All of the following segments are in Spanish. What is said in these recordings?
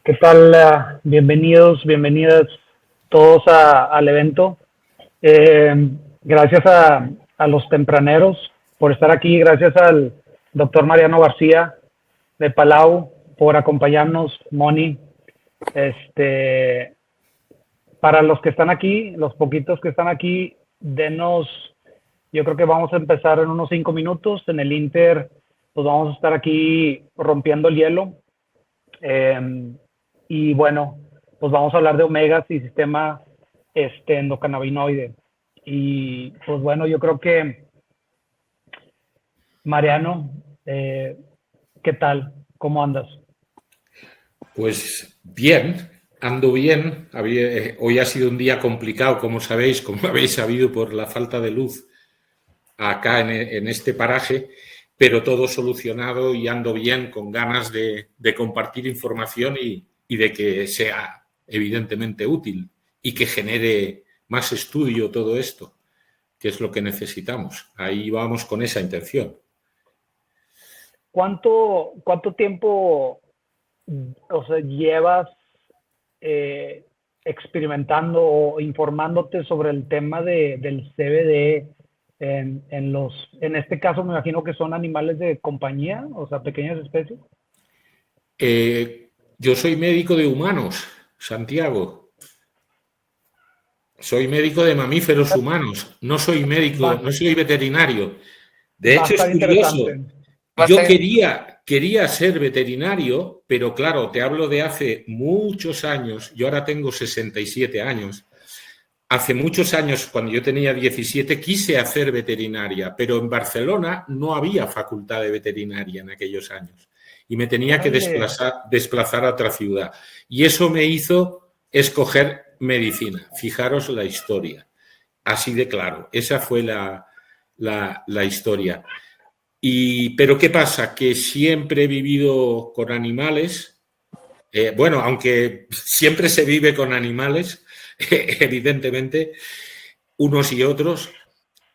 ¿Qué tal? Bienvenidos, bienvenidas todos al evento. Gracias a los tempraneros por estar aquí. Gracias al doctor Mariano García de Palau por acompañarnos, Moni. Para los que están aquí, los poquitos que están aquí, yo creo que vamos a empezar en unos 5 minutos. En el Inter, pues vamos a estar aquí rompiendo el hielo. Y bueno, pues vamos a hablar de omegas y sistema endocannabinoide. Y pues bueno, yo creo que Mariano, ¿qué tal? ¿Cómo andas? Pues bien, ando bien. Hoy ha sido un día complicado, como sabéis, como habéis sabido, por la falta de luz acá en este paraje, pero todo solucionado y ando bien, con ganas de compartir información y de que sea evidentemente útil y que genere más estudio todo esto, que es lo que necesitamos. Ahí vamos con esa intención. ¿Cuánto tiempo, o sea, llevas experimentando o informándote sobre el tema del CBD en este caso me imagino que son animales de compañía, o sea, pequeñas especies? Yo soy médico de humanos, Santiago. Soy médico de mamíferos humanos, no soy médico, no soy veterinario. De Va a hecho, es estar curioso. interesante. Yo quería ser veterinario, pero claro, te hablo de hace muchos años, yo ahora tengo 67 años. Hace muchos años, cuando yo tenía 17, quise hacer veterinaria, pero en Barcelona no había facultad de veterinaria en aquellos años y me tenía que desplazar a otra ciudad. Y eso me hizo escoger medicina. Fijaros la historia, así de claro. Esa fue la historia. Pero ¿qué pasa? Que siempre he vivido con animales. Bueno, aunque siempre se vive con animales, evidentemente, unos y otros,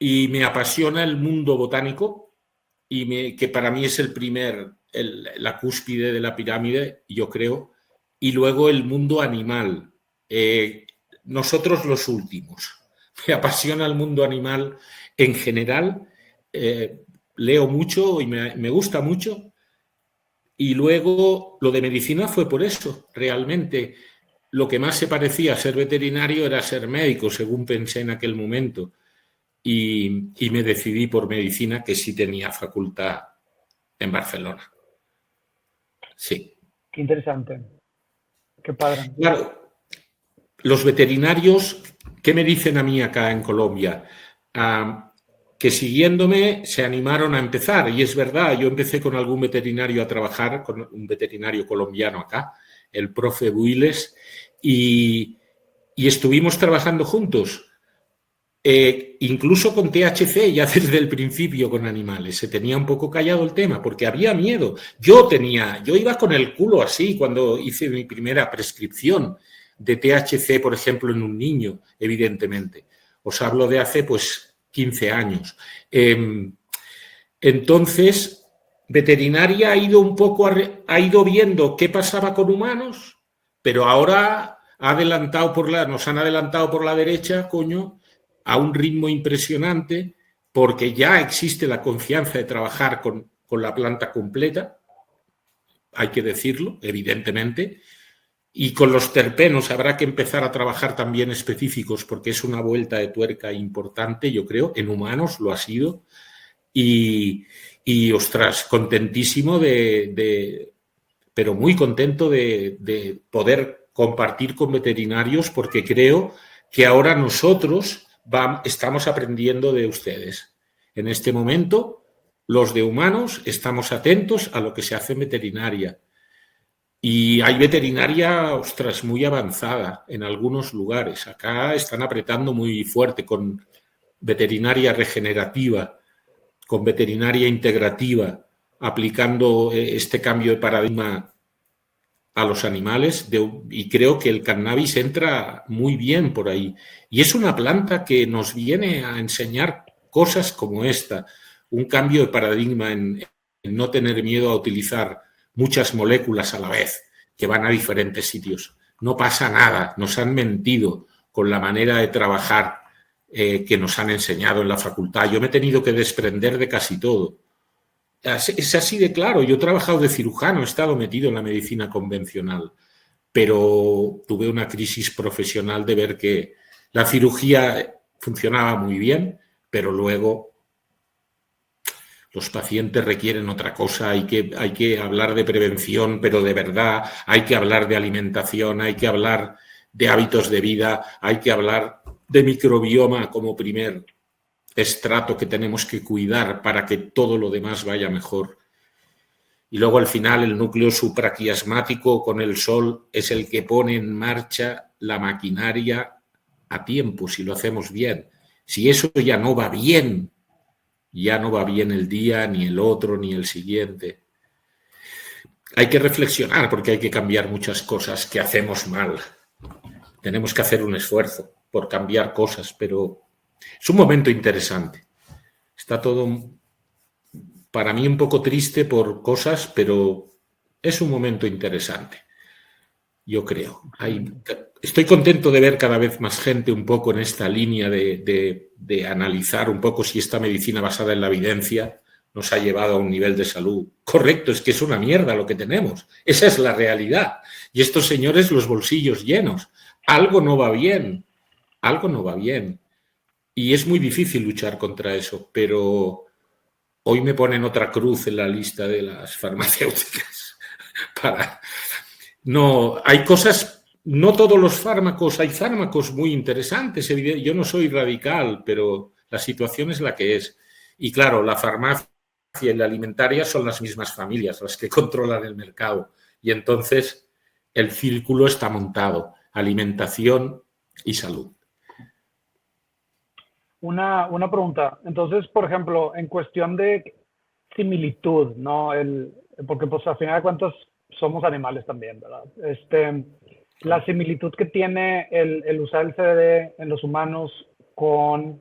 y me apasiona el mundo botánico, que para mí es la cúspide de la pirámide, yo creo, y luego el mundo animal. Nosotros los últimos. Me apasiona el mundo animal en general, leo mucho y me gusta mucho, y luego lo de medicina fue por eso, realmente. Lo que más se parecía a ser veterinario era ser médico, según pensé en aquel momento. Y me decidí por medicina, que sí tenía facultad en Barcelona. Sí. Qué interesante. Qué padre. Claro, los veterinarios, ¿qué me dicen a mí acá en Colombia? Que siguiéndome se animaron a empezar. Y es verdad, yo empecé con algún veterinario a trabajar, con un veterinario colombiano acá, el profe Builes, y estuvimos trabajando juntos. Incluso con THC, ya desde el principio con animales. Se tenía un poco callado el tema porque había miedo. Yo iba con el culo así cuando hice mi primera prescripción de THC, por ejemplo, en un niño, evidentemente. Os hablo de hace, pues, 15 años. Entonces, veterinaria ha ido viendo qué pasaba con humanos, pero ahora nos han adelantado por la derecha, coño, a un ritmo impresionante, porque ya existe la confianza de trabajar con la planta completa, hay que decirlo, evidentemente, y con los terpenos habrá que empezar a trabajar también específicos, porque es una vuelta de tuerca importante, yo creo, en humanos lo ha sido, y ostras, contentísimo pero muy contento de poder compartir con veterinarios, porque creo que ahora nosotros estamos aprendiendo de ustedes. En este momento, los de humanos estamos atentos a lo que se hace en veterinaria. Y hay veterinaria, ostras, muy avanzada en algunos lugares. Acá están apretando muy fuerte con veterinaria regenerativa, con veterinaria integrativa, aplicando este cambio de paradigma a los animales, y creo que el cannabis entra muy bien por ahí. Y es una planta que nos viene a enseñar cosas como esta, un cambio de paradigma en no tener miedo a utilizar muchas moléculas a la vez, que van a diferentes sitios. No pasa nada, nos han mentido con la manera de trabajar que nos han enseñado en la facultad. Yo me he tenido que desprender de casi todo. Es así de claro. Yo he trabajado de cirujano, he estado metido en la medicina convencional, pero tuve una crisis profesional de ver que la cirugía funcionaba muy bien, pero luego los pacientes requieren otra cosa, hay que hablar de prevención, pero de verdad, hay que hablar de alimentación, hay que hablar de hábitos de vida, hay que hablar de microbioma como primer estrato que tenemos que cuidar para que todo lo demás vaya mejor. Y luego al final el núcleo supraquiasmático con el sol es el que pone en marcha la maquinaria a tiempo, si lo hacemos bien. Si eso ya no va bien, ya no va bien el día, ni el otro, ni el siguiente. Hay que reflexionar porque hay que cambiar muchas cosas que hacemos mal. Tenemos que hacer un esfuerzo por cambiar cosas, pero es un momento interesante. Está todo para mí un poco triste por cosas, pero es un momento interesante. Yo creo. Estoy contento de ver cada vez más gente un poco en esta línea de analizar un poco si esta medicina basada en la evidencia nos ha llevado a un nivel de salud correcto. Es que es una mierda lo que tenemos. Esa es la realidad. Y estos señores los bolsillos llenos. Algo no va bien. Algo no va bien. Y es muy difícil luchar contra eso, pero hoy me ponen otra cruz en la lista de las farmacéuticas para... No, hay cosas, no todos los fármacos, hay fármacos muy interesantes. Yo no soy radical, pero la situación es la que es. Y claro, la farmacia y la alimentaria son las mismas familias las que controlan el mercado. Y entonces el círculo está montado, alimentación y salud. Una pregunta. Entonces, por ejemplo, en cuestión de similitud, ¿no? Porque pues al final de cuentas somos animales también, ¿verdad? La similitud que tiene el usar el CBD en los humanos con,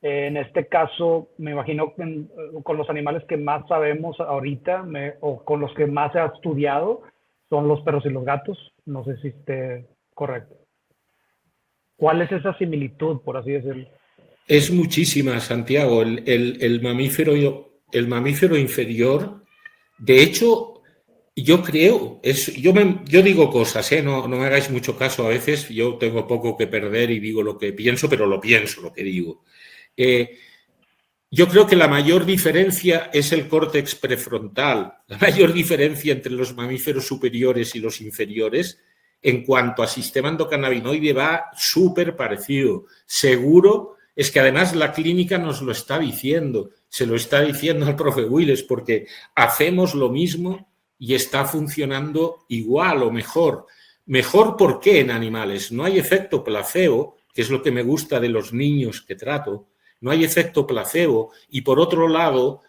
en este caso, me imagino con los animales que más sabemos ahorita o con los que más se ha estudiado, son los perros y los gatos. No sé si esté correcto. ¿Cuál es esa similitud, por así decirlo? Es muchísima, Santiago. El mamífero inferior, de hecho, yo creo, yo digo cosas, no me hagáis mucho caso a veces, yo tengo poco que perder y digo lo que pienso, pero lo pienso, lo que digo. Yo creo que la mayor diferencia es el córtex prefrontal, la mayor diferencia entre los mamíferos superiores y los inferiores en cuanto a sistema endocannabinoide va súper parecido. Seguro es que además la clínica nos lo está diciendo, se lo está diciendo al profe Willis, porque hacemos lo mismo y está funcionando igual o mejor. Mejor, ¿por qué en animales? No hay efecto placebo, que es lo que me gusta de los niños que trato. No hay efecto placebo. Y por otro lado,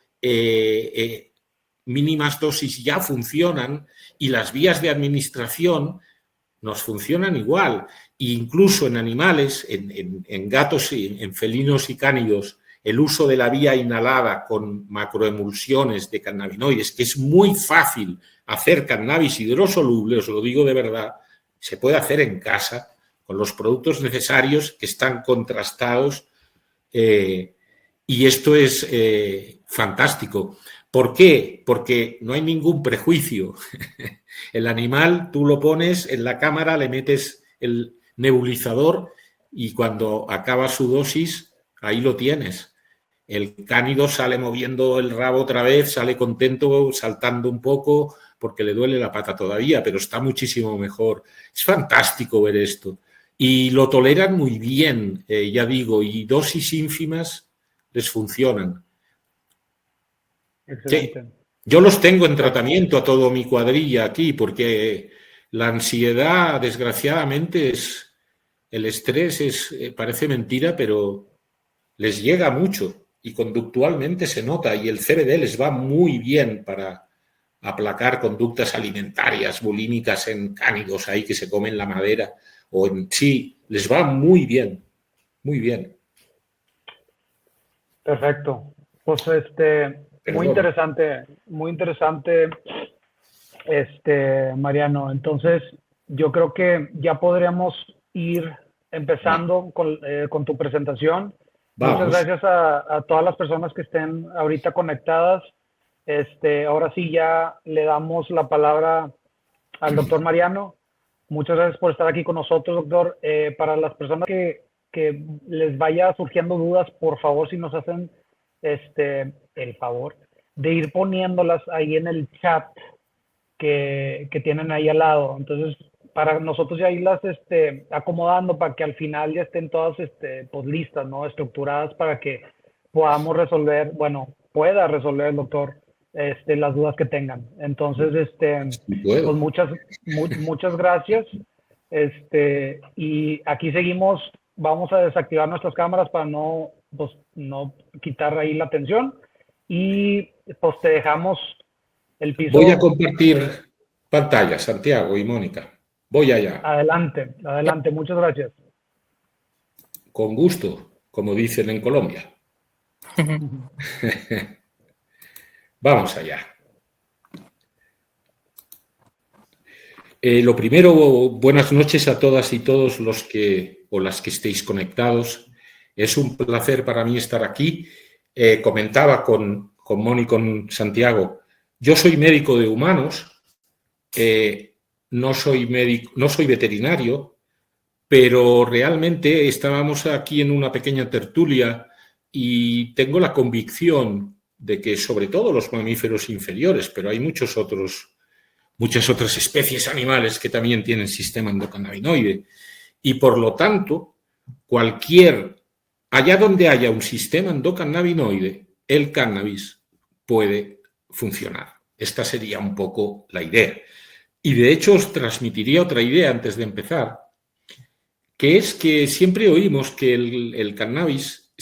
mínimas dosis ya funcionan y las vías de administración nos funcionan igual. E incluso en animales, en gatos, en felinos y cánidos, el uso de la vía inhalada con macroemulsiones de cannabinoides, que es muy fácil hacer cannabis hidrosoluble, os lo digo de verdad, se puede hacer en casa con los productos necesarios que están contrastados y esto es fantástico. ¿Por qué? Porque no hay ningún prejuicio. El animal, tú lo pones en la cámara, le metes el nebulizador y cuando acaba su dosis, ahí lo tienes. El cánido sale moviendo el rabo otra vez, sale contento, saltando un poco, porque le duele la pata todavía, pero está muchísimo mejor. Es fantástico ver esto. Y lo toleran muy bien, ya digo, y dosis ínfimas les funcionan. Excelente. Sí. Yo los tengo en tratamiento a todo mi cuadrilla aquí, porque la ansiedad, desgraciadamente, el estrés parece mentira, pero les llega mucho y conductualmente se nota y el CBD les va muy bien para aplacar conductas alimentarias bulímicas en cánidos ahí que se comen la madera o en sí, les va muy bien, muy bien. Perfecto. Pues muy interesante Mariano. Entonces, yo creo que ya podríamos ir empezando con tu presentación. Muchas Vamos. gracias a todas las personas que estén ahorita conectadas. Ahora sí ya le damos la palabra al doctor Mariano. Muchas gracias por estar aquí con nosotros, doctor. Para las personas que les vaya surgiendo dudas, por favor, si nos hacen el favor de ir poniéndolas ahí en el chat que tienen ahí al lado. Entonces, para nosotros ya irlas acomodando para que al final ya estén todas pues listas, ¿no? Estructuradas para que podamos resolver, bueno, pueda resolver el doctor las dudas que tengan. Entonces, Sí pues puedo. muchas gracias. Y aquí seguimos, vamos a desactivar nuestras cámaras para pues, no quitar ahí la atención. Y pues te dejamos el Voy a piso. compartir pantalla, Santiago y Mónica. Voy allá. Adelante, adelante, muchas gracias. Con gusto, como dicen en Colombia. Vamos allá. Lo primero, buenas noches a todas y todos los que o las que estéis conectados. Es un placer para mí estar aquí. Comentaba con Mónica y con Santiago, yo soy médico de humanos, no soy médico, no soy veterinario, pero realmente estábamos aquí en una pequeña tertulia y tengo la convicción de que sobre todo los mamíferos inferiores, pero hay muchas otras especies animales que también tienen sistema endocannabinoide y por lo tanto allá donde haya un sistema endocannabinoide, el cannabis puede funcionar. Esta sería un poco la idea. Y de hecho os transmitiría otra idea antes de empezar, que es que siempre oímos que el cannabis,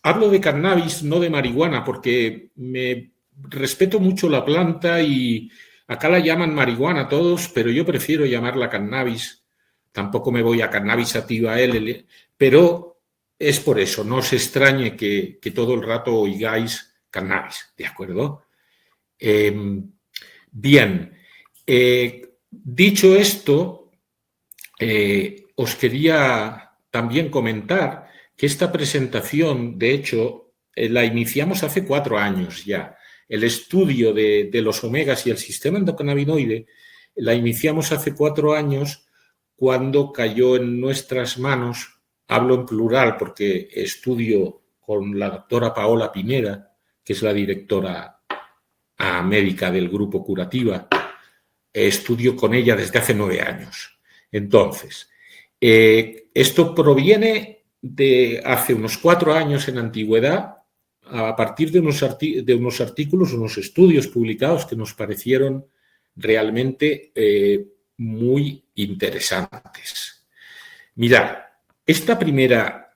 hablo de cannabis, no de marihuana, porque me respeto mucho la planta y acá la llaman marihuana todos, pero yo prefiero llamarla cannabis. Tampoco me voy a cannabis sativa LL, pero es por eso, no os extrañe que todo el rato oigáis cannabis, ¿de acuerdo? Bien, dicho esto, os quería también comentar que esta presentación, de hecho, la iniciamos hace 4 años ya. El estudio de los omegas y el sistema endocannabinoide la iniciamos hace 4 años cuando cayó en nuestras manos, hablo en plural porque estudio con la doctora Paola Pineda, que es la directora médica del Grupo Curativa, estudio con ella desde hace 9 años. Entonces, esto proviene de hace unos 4 años en antigüedad, a partir de unos artículos, unos estudios publicados que nos parecieron realmente muy interesantes. Mirad, esta primera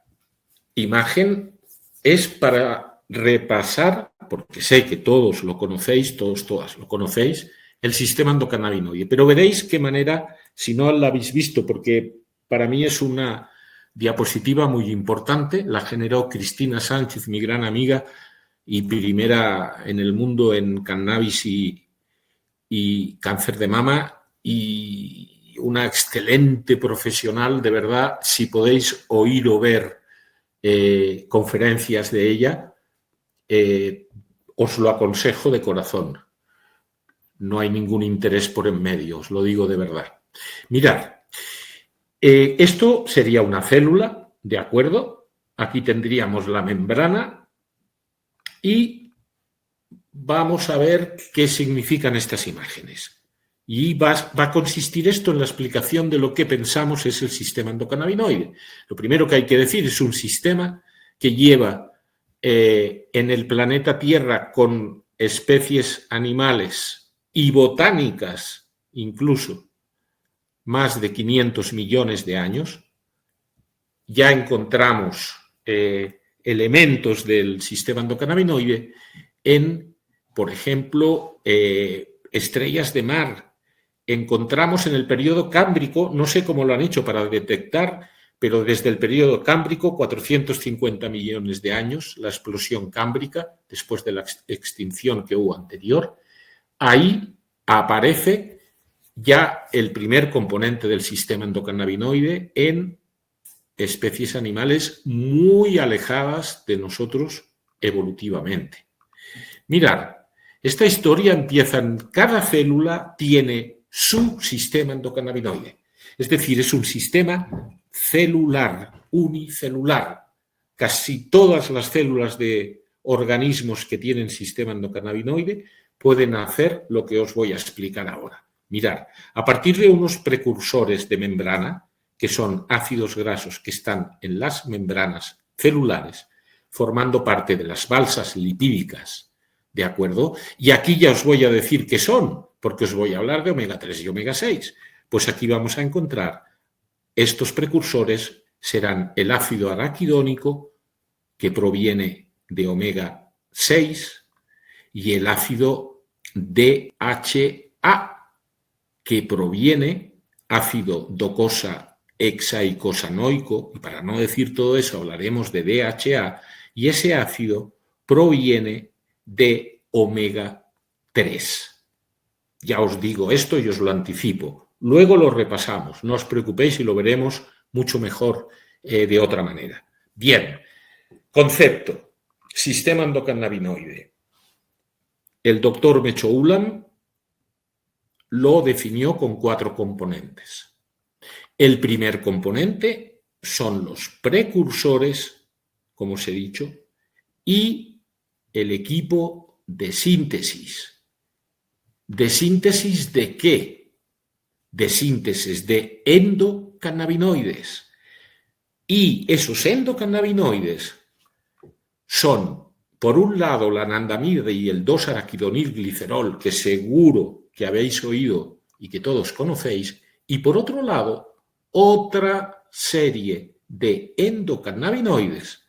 imagen es para repasar, porque sé que todos lo conocéis, todas lo conocéis, el sistema endocannabinoide, pero veréis qué manera, si no la habéis visto, porque para mí es una diapositiva muy importante, la generó Cristina Sánchez, mi gran amiga y primera en el mundo en cannabis y cáncer de mama, y una excelente profesional, de verdad. Si podéis oír o ver conferencias de ella, os lo aconsejo de corazón. No hay ningún interés por en medio, os lo digo de verdad. Mirad, esto sería una célula, ¿de acuerdo? Aquí tendríamos la membrana y vamos a ver qué significan estas imágenes. Y va a consistir esto en la explicación de lo que pensamos es el sistema endocannabinoide. Lo primero que hay que decir es un sistema que lleva en el planeta Tierra con especies animales y botánicas incluso más de 500 millones de años. Ya encontramos elementos del sistema endocannabinoide en, por ejemplo, estrellas de mar. Encontramos en el periodo cámbrico, no sé cómo lo han hecho para detectar, pero desde el periodo cámbrico, 450 millones de años, la explosión cámbrica, después de la extinción que hubo anterior, ahí aparece ya el primer componente del sistema endocannabinoide en especies animales muy alejadas de nosotros evolutivamente. Mirad, esta historia empieza en cada célula tiene su sistema endocannabinoide. Es decir, es un sistema celular, unicelular. Casi todas las células de organismos que tienen sistema endocannabinoide pueden hacer lo que os voy a explicar ahora. Mirad, a partir de unos precursores de membrana, que son ácidos grasos que están en las membranas celulares, formando parte de las balsas lipídicas, ¿de acuerdo? Y aquí ya os voy a decir qué son, porque os voy a hablar de omega 3 y omega 6. Pues aquí vamos a encontrar estos precursores, serán el ácido araquidónico, que proviene de omega 6, y el ácido DHA, que proviene ácido docosa hexaicosanoico, y para no decir todo eso hablaremos de DHA, y ese ácido proviene de omega 3. Ya os digo esto y os lo anticipo. Luego lo repasamos, no os preocupéis y lo veremos mucho mejor de otra manera. Bien, concepto, sistema endocannabinoide. El doctor Mechoulam lo definió con 4 componentes. El primer componente son los precursores, como os he dicho, y el equipo de síntesis. ¿De síntesis de qué? De síntesis de endocannabinoides. Y esos endocannabinoides son, por un lado, la anandamida y el 2-araquidonilglicerol, que seguro que habéis oído y que todos conocéis, y por otro lado, otra serie de endocannabinoides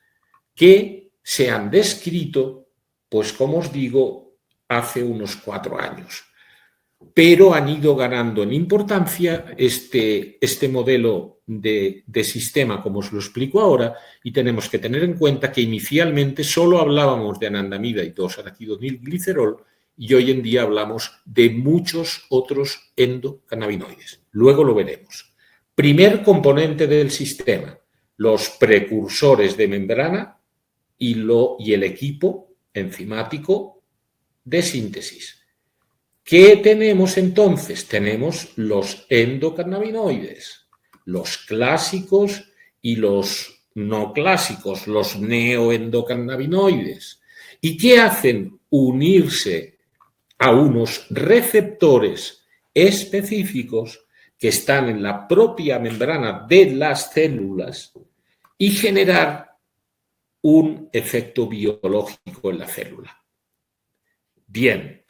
que se han descrito, pues como os digo, hace unos 4 años. Pero han ido ganando en importancia este modelo de sistema, como os lo explico ahora, y tenemos que tener en cuenta que inicialmente solo hablábamos de anandamida y 2-araquidonilglicerol, y hoy en día hablamos de muchos otros endocannabinoides. Luego lo veremos. Primer componente del sistema, los precursores de membrana y el equipo enzimático de síntesis. ¿Qué tenemos entonces? Tenemos los endocannabinoides, los clásicos y los no clásicos, los neoendocannabinoides. ¿Y qué hacen? Unirse a unos receptores específicos que están en la propia membrana de las células y generar un efecto biológico en la célula. Bien,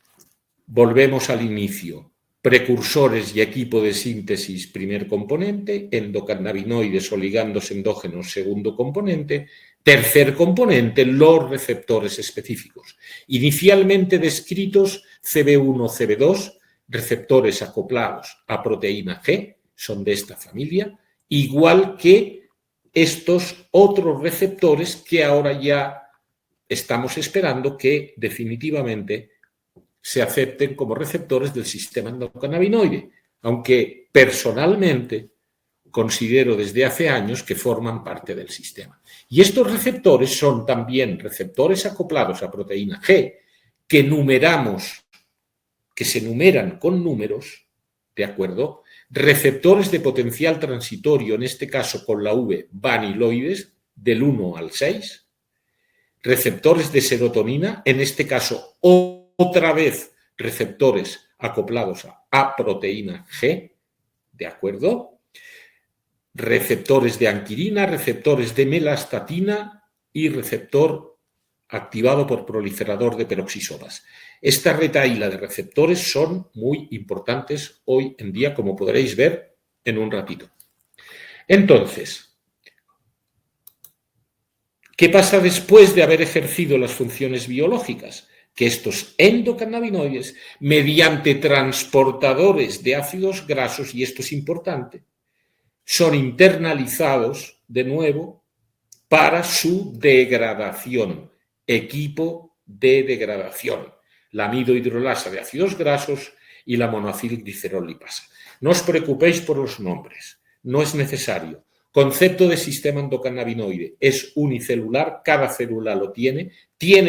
volvemos al inicio. Precursores y equipo de síntesis, primer componente. Endocannabinoides o ligandos endógenos, segundo componente. Tercer componente, los receptores específicos. Inicialmente descritos CB1, CB2, receptores acoplados a proteína G, son de esta familia, igual que estos otros receptores que ahora ya estamos esperando que definitivamente se acepten como receptores del sistema endocannabinoide, aunque personalmente considero desde hace años que forman parte del sistema. Y estos receptores son también receptores acoplados a proteína G que se numeran con números, ¿de acuerdo? Receptores de potencial transitorio, en este caso con la V, vaniloides, del 1 al 6. Receptores de serotonina, en este caso otra vez receptores acoplados a proteína G, ¿de acuerdo? Receptores de anquirina, receptores de melastatina y receptor activado por proliferador de peroxisomas. Esta retahíla de receptores son muy importantes hoy en día, como podréis ver en un ratito. Entonces, ¿qué pasa después de haber ejercido las funciones biológicas? Que estos endocannabinoides, mediante transportadores de ácidos grasos, y esto es importante, son internalizados de nuevo para su degradación, equipo de degradación, la amidohidrolasa de ácidos grasos y la monoacilglicerol lipasa. No os preocupéis por los nombres, no es necesario. Concepto de sistema endocannabinoide es unicelular, cada célula lo tiene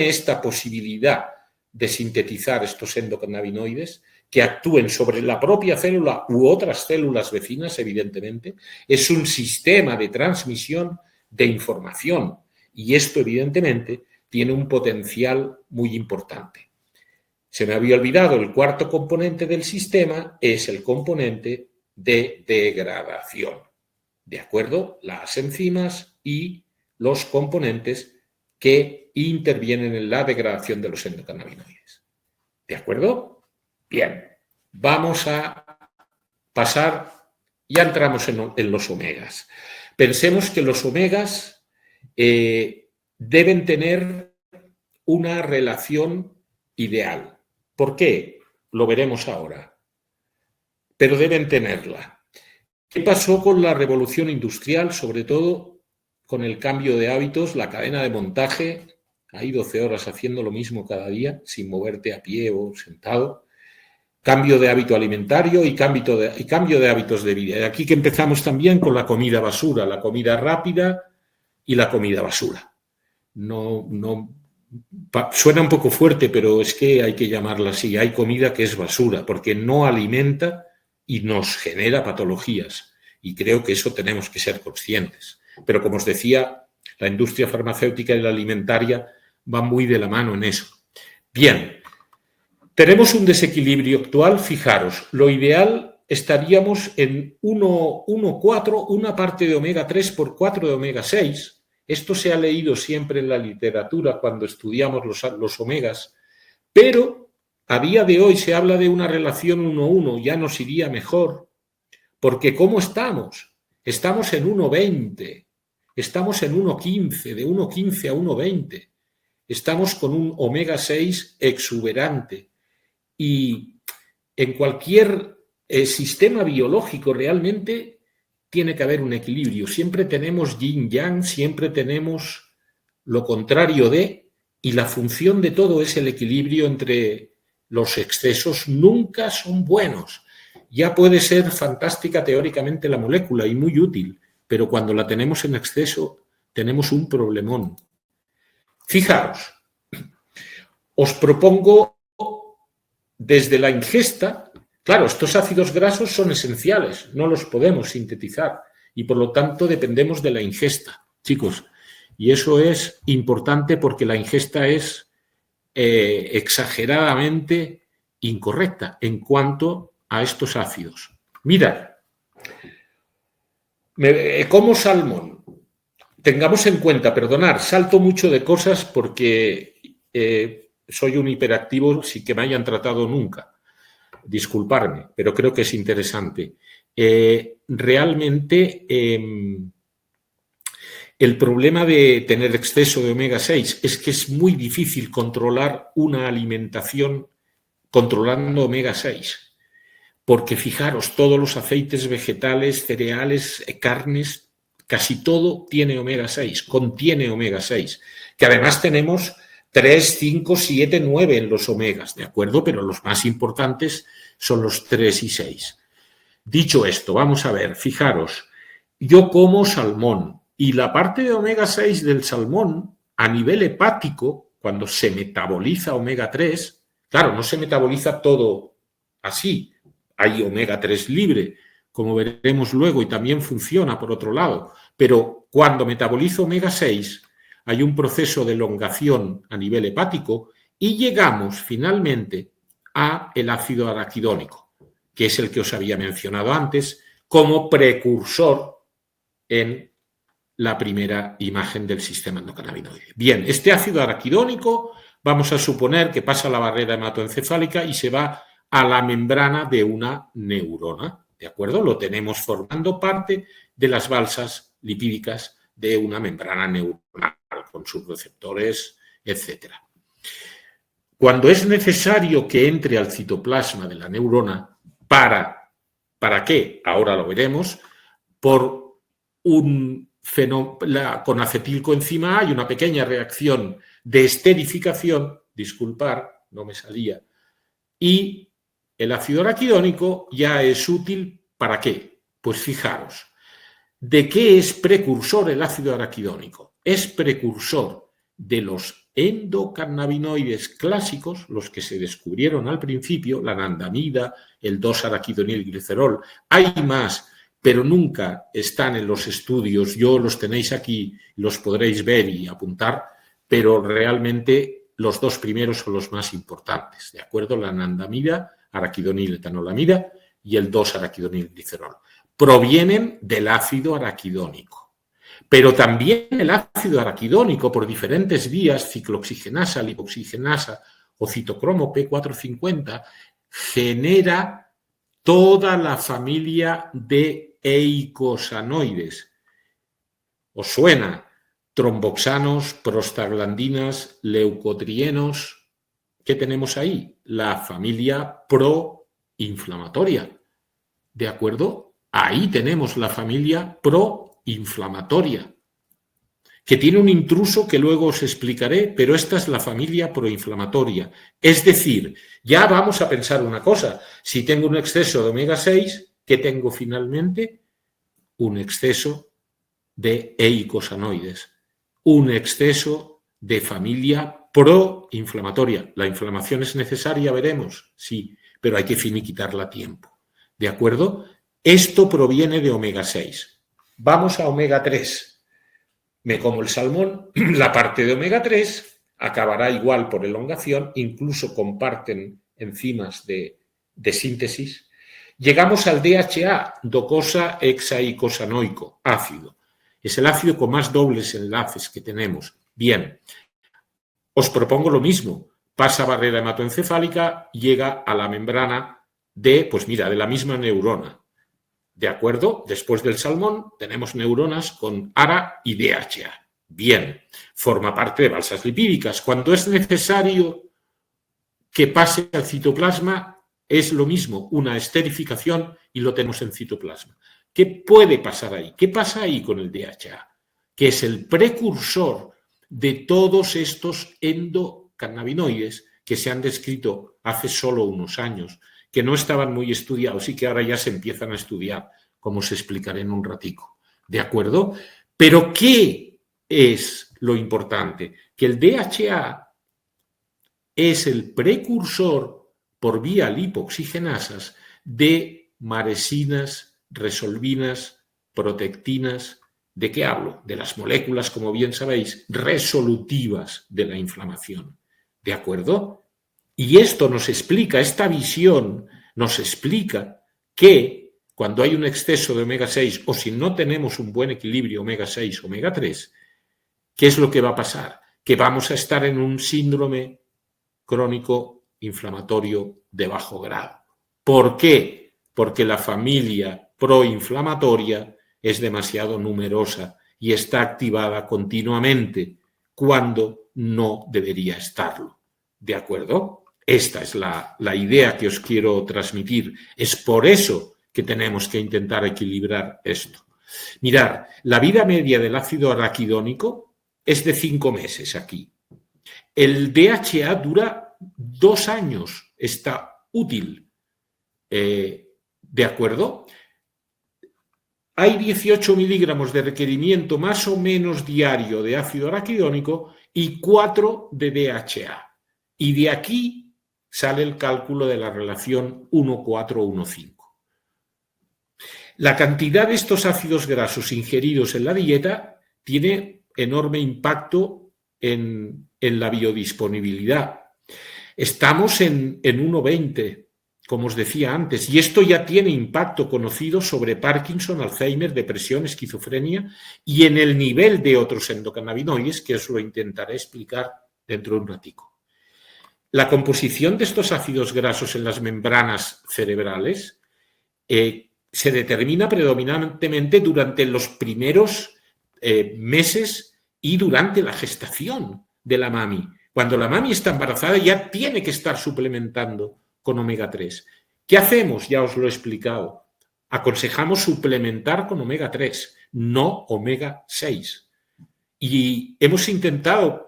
esta posibilidad de sintetizar estos endocannabinoides que actúen sobre la propia célula u otras células vecinas, evidentemente. Es un sistema de transmisión de información y esto, evidentemente, tiene un potencial muy importante. Se me había olvidado, el cuarto componente del sistema es el componente de degradación. ¿De acuerdo? Las enzimas y los componentes que intervienen en la degradación de los endocannabinoides. ¿De acuerdo? Bien, vamos a pasar, ya entramos en los omegas. Pensemos que los omegas deben tener una relación ideal. ¿Por qué? Lo veremos ahora. Pero deben tenerla. ¿Qué pasó con la revolución industrial? Sobre todo con el cambio de hábitos, la cadena de montaje. Hay 12 horas haciendo lo mismo cada día, sin moverte a pie o sentado. Cambio de hábito alimentario y cambio de hábitos de vida. Y aquí que empezamos también con la comida basura, la comida rápida y la comida basura. Suena un poco fuerte, pero es que hay que llamarla así. Hay comida que es basura, porque no alimenta y nos genera patologías. Y creo que eso tenemos que ser conscientes. Pero como os decía, la industria farmacéutica y la alimentaria van muy de la mano en eso. Bien, tenemos un desequilibrio actual. Fijaros, lo ideal estaríamos en 1,4, una parte de omega 3 por 4 de omega 6. Esto se ha leído siempre en la literatura cuando estudiamos los omegas, pero a día de hoy se habla de una relación 1:1, ya nos iría mejor, porque ¿cómo estamos? Estamos en 1,20, estamos en 1,15, de 1,15 a 1,20. Estamos con un omega 6 exuberante y en cualquier sistema biológico realmente tiene que haber un equilibrio. Siempre tenemos yin-yang, siempre tenemos lo contrario de, y la función de todo es el equilibrio entre los excesos. Nunca son buenos. Ya puede ser fantástica teóricamente la molécula y muy útil, pero cuando la tenemos en exceso tenemos un problemón. Fijaros, os propongo desde la ingesta. Claro, estos ácidos grasos son esenciales, no los podemos sintetizar y por lo tanto dependemos de la ingesta, chicos. Y eso es importante porque la ingesta es exageradamente incorrecta en cuanto a estos ácidos. Mirad, como salmón. Tengamos en cuenta, perdonad, salto mucho de cosas porque soy un hiperactivo sin que me hayan tratado nunca. Disculparme, pero creo que es interesante. Realmente el problema de tener exceso de omega 6 es que es muy difícil controlar una alimentación controlando omega 6, porque fijaros, todos los aceites vegetales, cereales, carnes, casi todo tiene omega 6, contiene omega 6, que además tenemos 3, 5, 7, 9 en los omegas, ¿de acuerdo? Pero los más importantes son los 3 y 6. Dicho esto, vamos a ver, fijaros, yo como salmón y la parte de omega 6 del salmón a nivel hepático, cuando se metaboliza omega 3, claro, no se metaboliza todo así, hay omega 3 libre, como veremos luego, y también funciona por otro lado, pero cuando metabolizo omega 6 hay un proceso de elongación a nivel hepático y llegamos finalmente a el ácido araquidónico, que es el que os había mencionado antes, como precursor en la primera imagen del sistema endocannabinoide. Bien, este ácido araquidónico vamos a suponer que pasa la barrera hematoencefálica y se va a la membrana de una neurona, ¿de acuerdo? Lo tenemos formando parte de las balsas lipídicas de una membrana neuronal, con sus receptores, etc. Cuando es necesario que entre al citoplasma de la neurona, ¿para qué? Ahora lo veremos, por un fenómeno, con acetilcoenzima A hay una pequeña reacción de esterificación, disculpar, no me salía, y el ácido araquidónico ya es útil. ¿Para qué? Pues fijaros, ¿de qué es precursor el ácido araquidónico? Es precursor de los endocannabinoides clásicos, los que se descubrieron al principio, la anandamida, el 2-araquidonilglicerol. Hay más, pero nunca están en los estudios. Yo los tenéis aquí, los podréis ver y apuntar, pero realmente los dos primeros son los más importantes, ¿de acuerdo? La anandamida, araquidoniletanolamida y el 2-araquidonilglicerol. Provienen del ácido araquidónico. Pero también el ácido araquidónico, por diferentes vías, ciclooxigenasa, lipoxigenasa o citocromo P450, genera toda la familia de eicosanoides. ¿Os suena? Tromboxanos, prostaglandinas, leucotrienos. ¿Qué tenemos ahí? La familia proinflamatoria. ¿De acuerdo? Ahí tenemos la familia proinflamatoria, que tiene un intruso que luego os explicaré, pero esta es la familia proinflamatoria. Es decir, ya vamos a pensar una cosa. Si tengo un exceso de omega 6, ¿qué tengo finalmente? Un exceso de eicosanoides, un exceso de familia proinflamatoria. ¿La inflamación es necesaria? Veremos, sí, pero hay que finiquitarla a tiempo. ¿De acuerdo? Esto proviene de omega 6. Vamos a omega 3. Me como el salmón, la parte de omega 3 acabará igual por elongación, incluso comparten enzimas de síntesis. Llegamos al DHA, docosa hexaicosanoico, ácido. Es el ácido con más dobles enlaces que tenemos. Bien, os propongo lo mismo. Pasa barrera hematoencefálica, llega a la membrana de, pues mira, de la misma neurona. ¿De acuerdo? Después del salmón tenemos neuronas con ARA y DHA. Bien, forma parte de balsas lipídicas. Cuando es necesario que pase al citoplasma, es lo mismo, una esterificación y lo tenemos en citoplasma. ¿Qué puede pasar ahí? ¿Qué pasa ahí con el DHA? Que es el precursor de todos estos endocannabinoides que se han descrito hace solo unos años, que no estaban muy estudiados y que ahora ya se empiezan a estudiar, como os explicaré en un ratico. ¿De acuerdo? Pero ¿qué es lo importante? Que el DHA es el precursor por vía lipoxigenasas de maresinas, resolvinas, protectinas. ¿De qué hablo? De las moléculas, como bien sabéis, resolutivas de la inflamación. ¿De acuerdo? Y esto nos explica, esta visión nos explica que cuando hay un exceso de omega 6 o si no tenemos un buen equilibrio omega 6, omega 3, ¿qué es lo que va a pasar? Que vamos a estar en un síndrome crónico inflamatorio de bajo grado. ¿Por qué? Porque la familia proinflamatoria es demasiado numerosa y está activada continuamente cuando no debería estarlo. ¿De acuerdo? Esta es la idea que os quiero transmitir. Es por eso que tenemos que intentar equilibrar esto. Mirad, la vida media del ácido araquidónico es de 5 meses aquí. El DHA dura 2 años, está útil. ¿De acuerdo? Hay 18 miligramos de requerimiento más o menos diario de ácido araquidónico y 4 de DHA. Y de aquí sale el cálculo de la relación 1,4-1,5. La cantidad de estos ácidos grasos ingeridos en la dieta tiene enorme impacto en la biodisponibilidad. Estamos en 1,20, como os decía antes, y esto ya tiene impacto conocido sobre Parkinson, Alzheimer, depresión, esquizofrenia y en el nivel de otros endocannabinoides, que os lo intentaré explicar dentro de un ratico. La composición de estos ácidos grasos en las membranas cerebrales se determina predominantemente durante los primeros meses y durante la gestación de la mami. Cuando la mami está embarazada ya tiene que estar suplementando con omega 3. ¿Qué hacemos? Ya os lo he explicado. Aconsejamos suplementar con omega 3, no omega 6. Y hemos intentado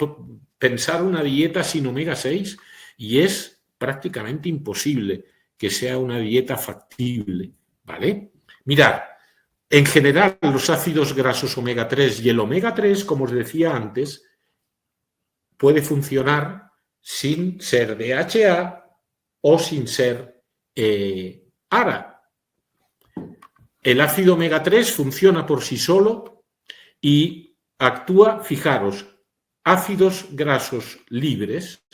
pensar una dieta sin omega 6 y es prácticamente imposible que sea una dieta factible, ¿vale? Mirad, en general los ácidos grasos omega 3 y el omega 3, como os decía antes, puede funcionar sin ser DHA o sin ser ARA. El ácido omega 3 funciona por sí solo y actúa, fijaros, ácidos grasos libres.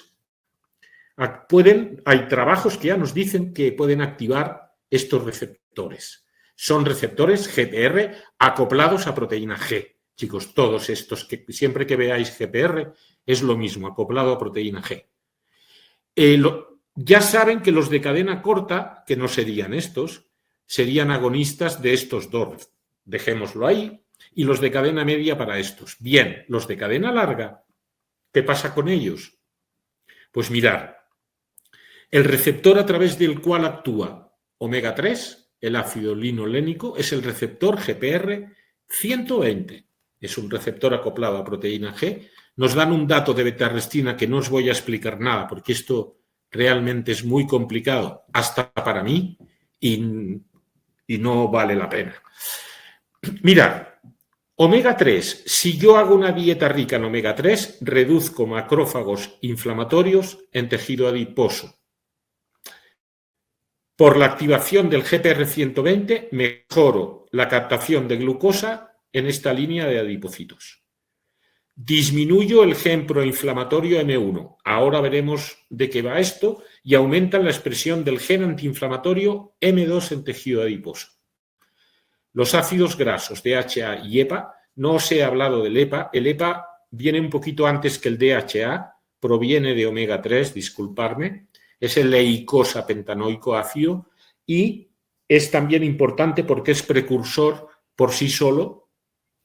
Hay trabajos que ya nos dicen que pueden activar estos receptores. Son receptores GPR acoplados a proteína G. Chicos, todos estos, que siempre que veáis GPR, es lo mismo, acoplado a proteína G. Ya saben que los de cadena corta, que no serían estos, serían agonistas de estos dos. Dejémoslo ahí. Y los de cadena media para estos. Bien, los de cadena larga, ¿qué pasa con ellos? Pues mirad, el receptor a través del cual actúa omega 3, el ácido linolénico, es el receptor GPR 120. Es un receptor acoplado a proteína G. Nos dan un dato de beta-arrestina que no os voy a explicar nada porque esto realmente es muy complicado, hasta para mí, y no vale la pena. Mirad, omega 3, si yo hago una dieta rica en omega 3, reduzco macrófagos inflamatorios en tejido adiposo. Por la activación del GPR 120 mejoro la captación de glucosa en esta línea de adipocitos. Disminuyo el gen proinflamatorio M1. Ahora veremos de qué va esto. Y aumenta la expresión del gen antiinflamatorio M2 en tejido adiposo. Los ácidos grasos DHA y EPA, no os he hablado del EPA. El EPA viene un poquito antes que el DHA, proviene de omega 3, disculparme. Es el eicosa pentanoico ácido y es también importante porque es precursor por sí solo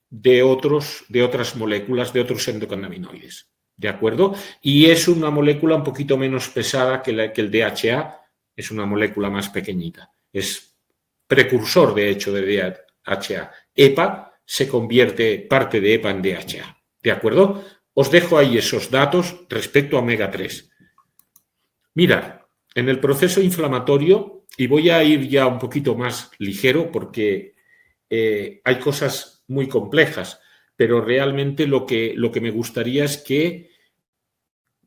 de otras moléculas, de otros endocannabinoides. ¿De acuerdo? Y es una molécula un poquito menos pesada que el DHA, es una molécula más pequeñita. Es precursor, de hecho, de DHA. EPA se convierte, parte de EPA en DHA. ¿De acuerdo? Os dejo ahí esos datos respecto a omega 3. Mirad, en el proceso inflamatorio, y voy a ir ya un poquito más ligero porque hay cosas muy complejas, pero realmente lo que me gustaría es que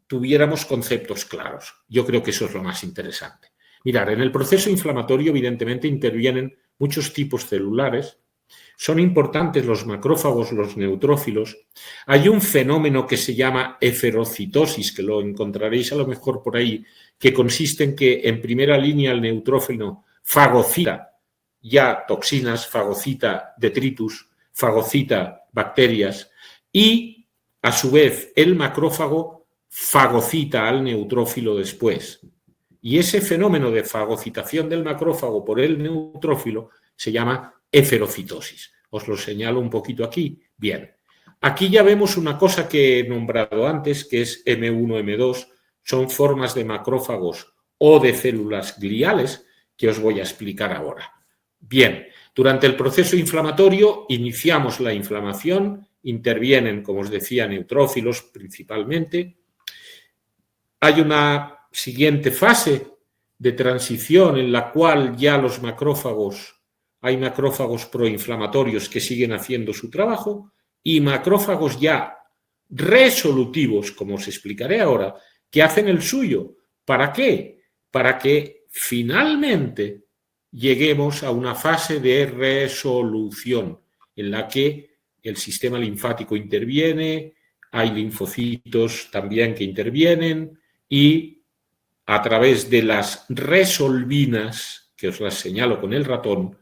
tuviéramos conceptos claros. Yo creo que eso es lo más interesante. Mirad, en el proceso inflamatorio evidentemente intervienen muchos tipos celulares. Son importantes los macrófagos, los neutrófilos. Hay un fenómeno que se llama eferocitosis, que lo encontraréis a lo mejor por ahí, que consiste en que en primera línea el neutrófilo fagocita ya toxinas, fagocita detritus, fagocita bacterias y a su vez el macrófago fagocita al neutrófilo después. Y ese fenómeno de fagocitación del macrófago por el neutrófilo se llama eferocitosis. Os lo señalo un poquito aquí. Bien, aquí ya vemos una cosa que he nombrado antes, que es M1, M2, son formas de macrófagos o de células gliales que os voy a explicar ahora. Bien, durante el proceso inflamatorio iniciamos la inflamación, intervienen, como os decía, neutrófilos principalmente. Hay una siguiente fase de transición en la cual ya los macrófagos, hay macrófagos proinflamatorios que siguen haciendo su trabajo y macrófagos ya resolutivos, como os explicaré ahora, que hacen el suyo. ¿Para qué? Para que finalmente lleguemos a una fase de resolución en la que el sistema linfático interviene, hay linfocitos también que intervienen y a través de las resolvinas, que os las señalo con el ratón,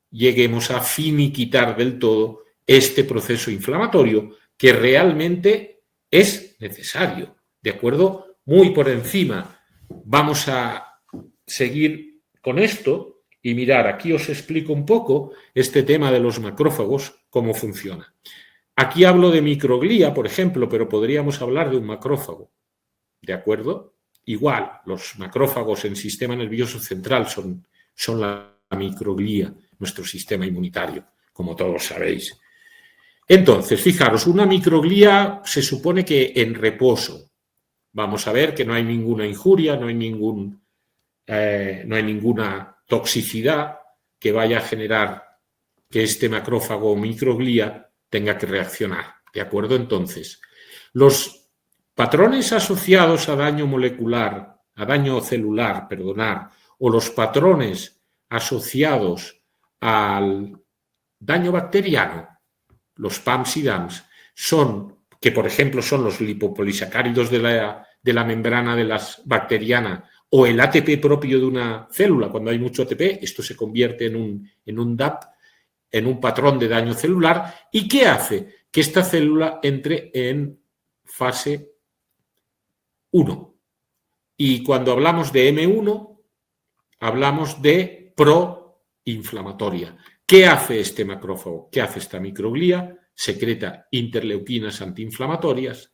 lleguemos a finiquitar del todo este proceso inflamatorio que realmente es necesario. ¿De acuerdo? Muy por encima. Vamos a seguir con esto. Y mirar, aquí os explico un poco este tema de los macrófagos, cómo funciona. Aquí hablo de microglía, por ejemplo, pero podríamos hablar de un macrófago. ¿De acuerdo? Igual, los macrófagos en sistema nervioso central son la microglía, nuestro sistema inmunitario, como todos sabéis. Entonces, fijaros, una microglía se supone que en reposo. Vamos a ver que no hay ninguna injuria, no hay ningún no hay ninguna toxicidad que vaya a generar que este macrófago o microglía tenga que reaccionar. ¿De acuerdo? Entonces, los patrones asociados a daño molecular, a daño celular, o los patrones asociados al daño bacteriano, los PAMs y DAMs, que por ejemplo son los lipopolisacáridos de la membrana de las bacteriana o el ATP propio de una célula. Cuando hay mucho ATP, esto se convierte en un DAP, en un patrón de daño celular. ¿Y qué hace? Que esta célula entre en fase 1. Y cuando hablamos de M1, hablamos de proinflamatoria. ¿Qué hace este macrófago? ¿Qué hace esta microglía? Secreta interleuquinas proinflamatorias,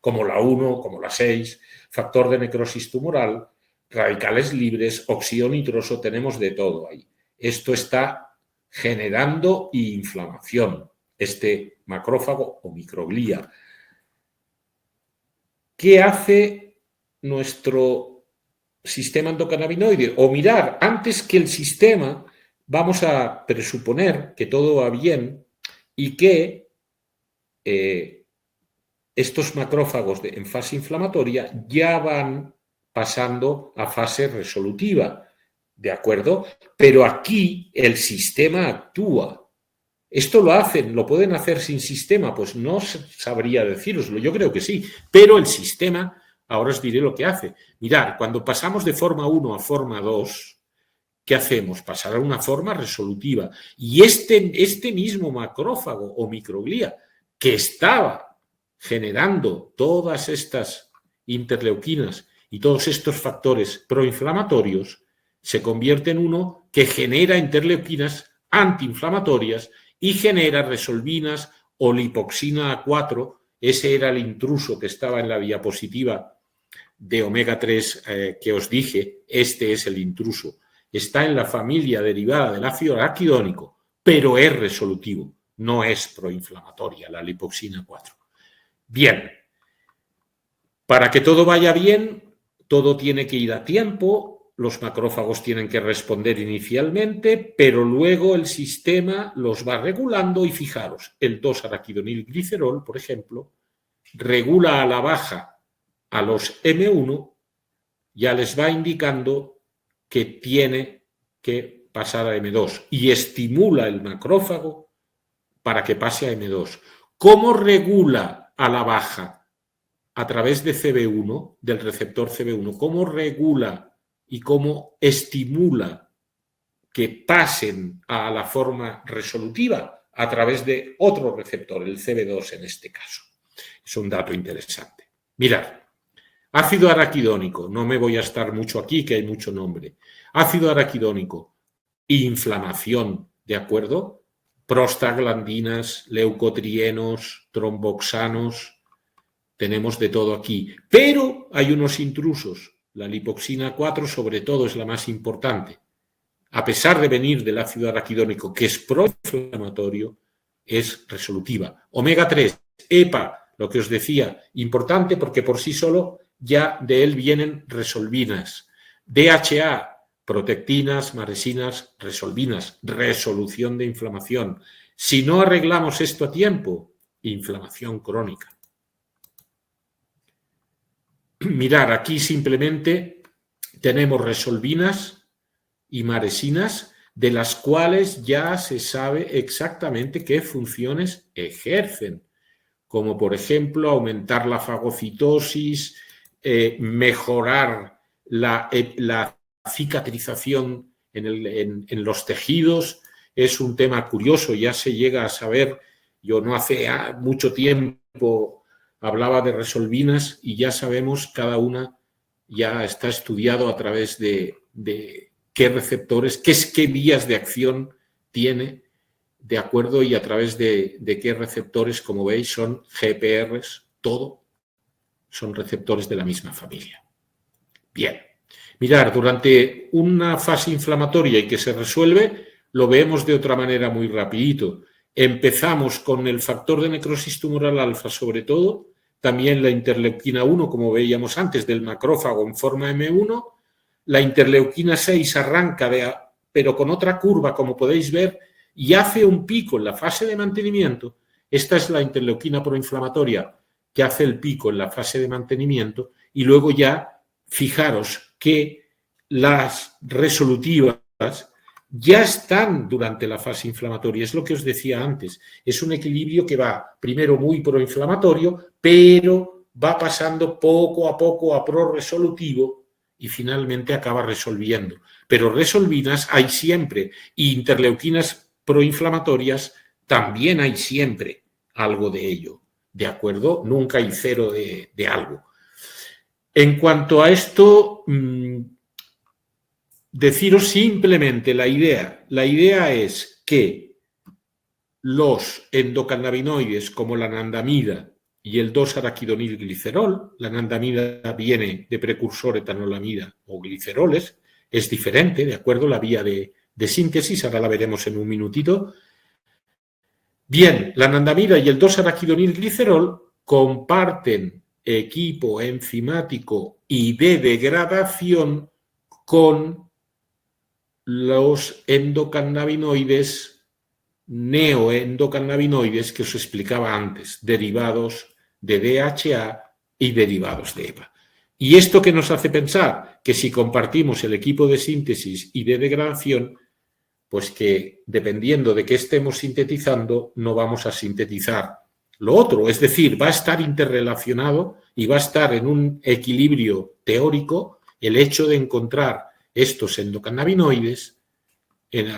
como la 1, como la 6, factor de necrosis tumoral, radicales libres, óxido nitroso, tenemos de todo ahí. Esto está generando inflamación, este macrófago o microglía. ¿Qué hace nuestro sistema endocannabinoide? O mirar, antes que el sistema, vamos a presuponer que todo va bien y que estos macrófagos en fase inflamatoria ya van pasando a fase resolutiva, ¿de acuerdo? Pero aquí el sistema actúa. ¿Esto lo pueden hacer sin sistema? Pues no sabría decíroslo, yo creo que sí, pero el sistema, ahora os diré lo que hace. Mirad, cuando pasamos de forma 1 a forma 2, ¿qué hacemos? Pasar a una forma resolutiva. Y este mismo macrófago o microglía que estaba generando todas estas interleuquinas y todos estos factores proinflamatorios, se convierte en uno que genera interleuquinas antiinflamatorias y genera resolvinas o lipoxina A4. Ese era el intruso que estaba en la diapositiva de omega 3 que os dije. Este es el intruso. Está en la familia derivada del ácido araquidónico, pero es resolutivo, no es proinflamatoria la lipoxina 4. Bien, para que todo vaya bien, todo tiene que ir a tiempo, los macrófagos tienen que responder inicialmente, pero luego el sistema los va regulando y fijaros, el 2-araquidonilglicerol, por ejemplo, regula a la baja a los M1, ya les va indicando que tiene que pasar a M2 y estimula el macrófago para que pase a M2. ¿Cómo regula a la baja? A través de CB1, del receptor CB1. ¿Cómo regula y cómo estimula que pasen a la forma resolutiva? A través de otro receptor, el CB2 en este caso. Es un dato interesante. Mirad, ácido araquidónico, no me voy a estar mucho aquí, que hay mucho nombre. Ácido araquidónico, inflamación, ¿de acuerdo? Prostaglandinas, leucotrienos, tromboxanos, tenemos de todo aquí. Pero hay unos intrusos. La lipoxina 4 sobre todo es la más importante. A pesar de venir del ácido araquidónico, que es proinflamatorio, es resolutiva. Omega 3, EPA, lo que os decía, importante porque por sí solo ya de él vienen resolvinas. DHA, protectinas, maresinas, resolvinas, resolución de inflamación. Si no arreglamos esto a tiempo, inflamación crónica. Mirad, aquí simplemente tenemos resolvinas y maresinas de las cuales ya se sabe exactamente qué funciones ejercen, como por ejemplo aumentar la fagocitosis, mejorar la cicatrización en los tejidos. Es un tema curioso, ya se llega a saber, yo no hace mucho tiempo hablaba de resolvinas y ya sabemos cada una, ya está estudiado a través de qué receptores, qué vías de acción tiene, de acuerdo, y a través de qué receptores, como veis, son GPRs, todo son receptores de la misma familia. Bien, mirad, durante una fase inflamatoria y que se resuelve, lo vemos de otra manera muy rapidito. Empezamos con el factor de necrosis tumoral alfa, sobre todo, también la interleuquina 1, como veíamos antes, del macrófago en forma M1. La interleuquina 6 arranca, pero con otra curva, como podéis ver, y hace un pico en la fase de mantenimiento. Esta es la interleuquina proinflamatoria que hace el pico en la fase de mantenimiento, y luego ya, fijaros que las resolutivas ya están durante la fase inflamatoria. Es lo que os decía antes. Es un equilibrio que va primero muy proinflamatorio, pero va pasando poco a proresolutivo y finalmente acaba resolviendo. Pero resolvinas hay siempre, y interleuquinas proinflamatorias también hay siempre algo de ello, ¿de acuerdo? Nunca hay cero de algo. En cuanto a esto, deciros simplemente la idea. La idea es que los endocannabinoides como la anandamida y el 2-araquidonilglicerol, la anandamida viene de precursor etanolamida o gliceroles, es diferente, ¿de acuerdo? La vía de síntesis, ahora la veremos en un minutito. Bien, la anandamida y el 2-araquidonilglicerol comparten equipo enzimático y de degradación con los endocannabinoides, neoendocannabinoides que os explicaba antes, derivados de DHA y derivados de EPA. ¿Y esto qué nos hace pensar? Que si compartimos el equipo de síntesis y de degradación, pues que dependiendo de qué estemos sintetizando, no vamos a sintetizar lo otro. Es decir, va a estar interrelacionado y va a estar en un equilibrio teórico el hecho de encontrar estos endocannabinoides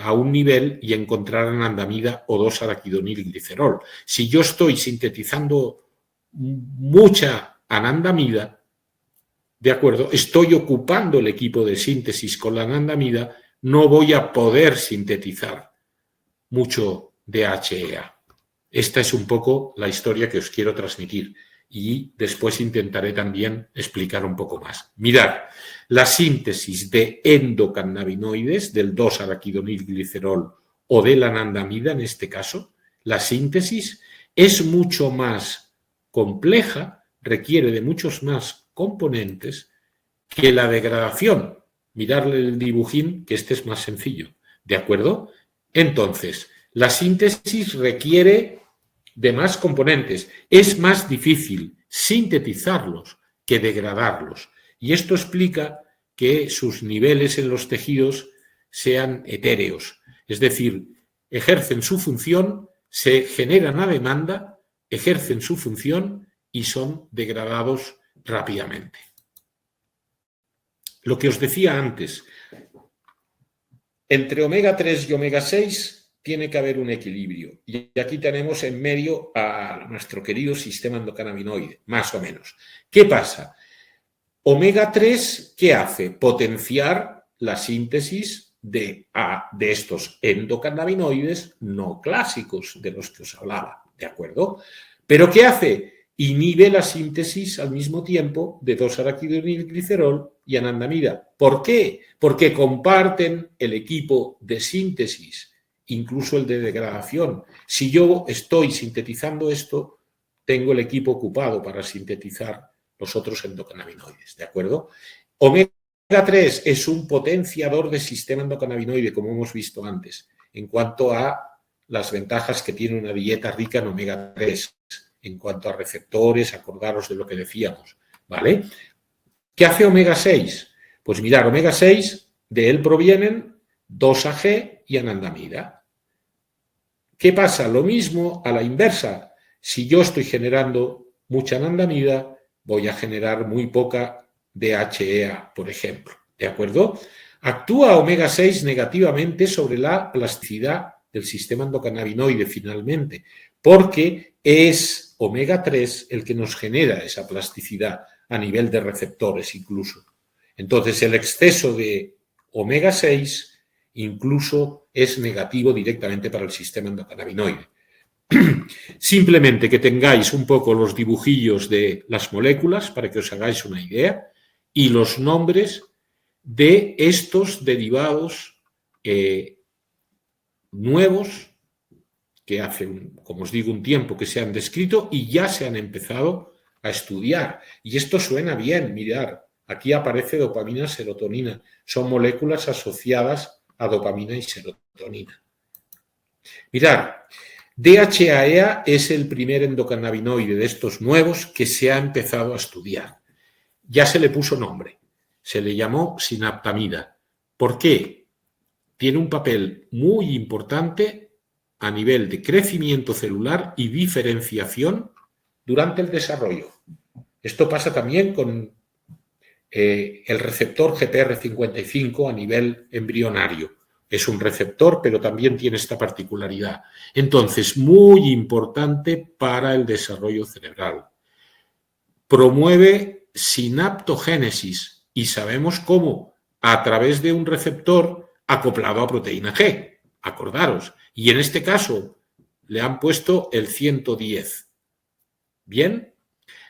a un nivel y encontrar anandamida o 2-araquidonilglicerol. Si yo estoy sintetizando mucha anandamida, ¿de acuerdo? Estoy ocupando el equipo de síntesis con la anandamida, no voy a poder sintetizar mucho DHEA. Esta es un poco la historia que os quiero transmitir y después intentaré también explicar un poco más. Mirad, la síntesis de endocannabinoides, del 2-araquidonilglicerol o de la anandamida en este caso, la síntesis es mucho más compleja, requiere de muchos más componentes que la degradación. Mirarle el dibujín, que este es más sencillo, ¿de acuerdo? Entonces, la síntesis requiere de más componentes. Es más difícil sintetizarlos que degradarlos. Y esto explica que sus niveles en los tejidos sean etéreos. Es decir, ejercen su función, se generan a demanda, ejercen su función y son degradados rápidamente. Lo que os decía antes, entre omega 3 y omega 6 tiene que haber un equilibrio. Y aquí tenemos en medio a nuestro querido sistema endocannabinoide, más o menos. ¿Qué pasa? Omega 3, ¿qué hace? Potenciar la síntesis de estos endocannabinoides no clásicos de los que os hablaba, ¿de acuerdo? ¿Pero qué hace? Inhibe la síntesis al mismo tiempo de 2-araquidonilglicerol y anandamida. ¿Por qué? Porque comparten el equipo de síntesis, incluso el de degradación. Si yo estoy sintetizando esto, tengo el equipo ocupado para sintetizar los otros endocannabinoides, ¿de acuerdo? Omega 3 es un potenciador del sistema endocannabinoide, como hemos visto antes, en cuanto a las ventajas que tiene una dieta rica en omega 3. En cuanto a receptores, acordaros de lo que decíamos, ¿vale? ¿Qué hace omega 6? Pues mirad, omega 6, de él provienen 2-AG y anandamida. ¿Qué pasa? Lo mismo a la inversa. Si yo estoy generando mucha anandamida, voy a generar muy poca DHEA, por ejemplo, ¿de acuerdo? Actúa omega 6 negativamente sobre la plasticidad del sistema endocannabinoide finalmente, porque es omega 3 el que nos genera esa plasticidad a nivel de receptores incluso. Entonces, el exceso de omega 6 incluso es negativo directamente para el sistema endocannabinoide. Simplemente que tengáis un poco los dibujillos de las moléculas para que os hagáis una idea y los nombres de estos derivados nuevos que hace, como os digo, un tiempo que se han descrito y ya se han empezado a estudiar. Y esto suena bien, mirar, aquí aparece dopamina, serotonina. Son moléculas asociadas a dopamina y serotonina. Mirad, DHEA es el primer endocannabinoide de estos nuevos que se ha empezado a estudiar. Ya se le puso nombre, se le llamó sinaptamida. ¿Por qué? Tiene un papel muy importante a nivel de crecimiento celular y diferenciación durante el desarrollo. Esto pasa también con el receptor GPR55 a nivel embrionario. Es un receptor, pero también tiene esta particularidad. Entonces, muy importante para el desarrollo cerebral. Promueve sinaptogénesis y sabemos cómo, a través de un receptor acoplado a proteína G. Acordaros. Y en este caso le han puesto el 110. Bien,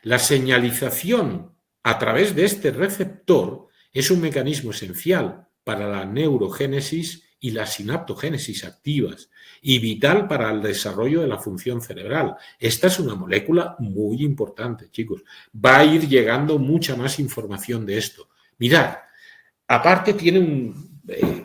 la señalización a través de este receptor es un mecanismo esencial para la neurogénesis y la sinaptogénesis activas y vital para el desarrollo de la función cerebral. Esta es una molécula muy importante, chicos. Va a ir llegando mucha más información de esto. Mirad, aparte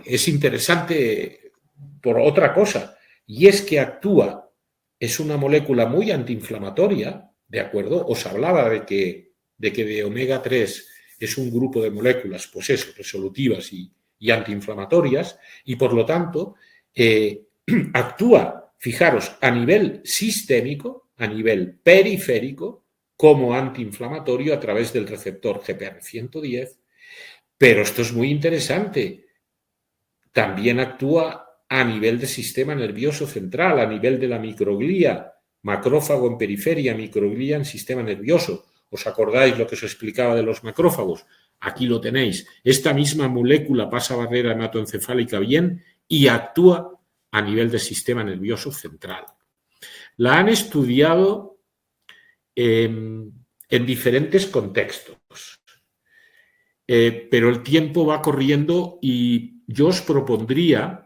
es interesante por otra cosa, y es que actúa, es una molécula muy antiinflamatoria, ¿de acuerdo? Os hablaba de que de omega 3 es un grupo de moléculas, pues eso, resolutivas y antiinflamatorias, y por lo tanto actúa, fijaros, a nivel sistémico, a nivel periférico, como antiinflamatorio a través del receptor GPR110, pero esto es muy interesante, también actúa a nivel del sistema nervioso central, a nivel de la microglía, macrófago en periferia, microglía en sistema nervioso. ¿Os acordáis lo que os explicaba de los macrófagos? Aquí lo tenéis. Esta misma molécula pasa barrera hematoencefálica bien y actúa a nivel del sistema nervioso central. La han estudiado en diferentes contextos, pero el tiempo va corriendo y yo os propondría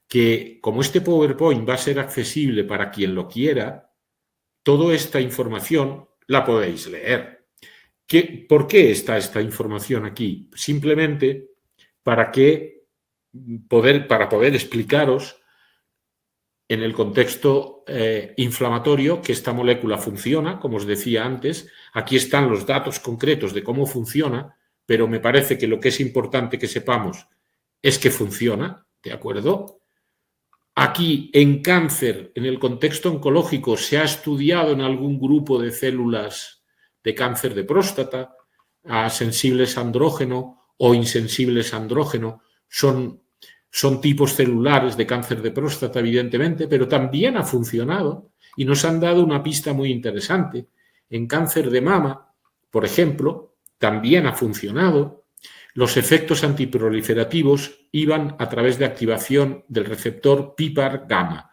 que, como este PowerPoint va a ser accesible para quien lo quiera, toda esta información la podéis leer. ¿Por qué está esta información aquí? Simplemente para poder explicaros en el contexto inflamatorio que esta molécula funciona, como os decía antes. Aquí están los datos concretos de cómo funciona, pero me parece que lo que es importante que sepamos es que funciona, ¿de acuerdo? Aquí, en cáncer, en el contexto oncológico, se ha estudiado en algún grupo de células de cáncer de próstata, sensibles a andrógeno o insensibles a andrógeno. Son tipos celulares de cáncer de próstata, evidentemente, pero también ha funcionado y nos han dado una pista muy interesante. En cáncer de mama, por ejemplo, también ha funcionado. Los efectos antiproliferativos iban a través de activación del receptor PPAR-gamma.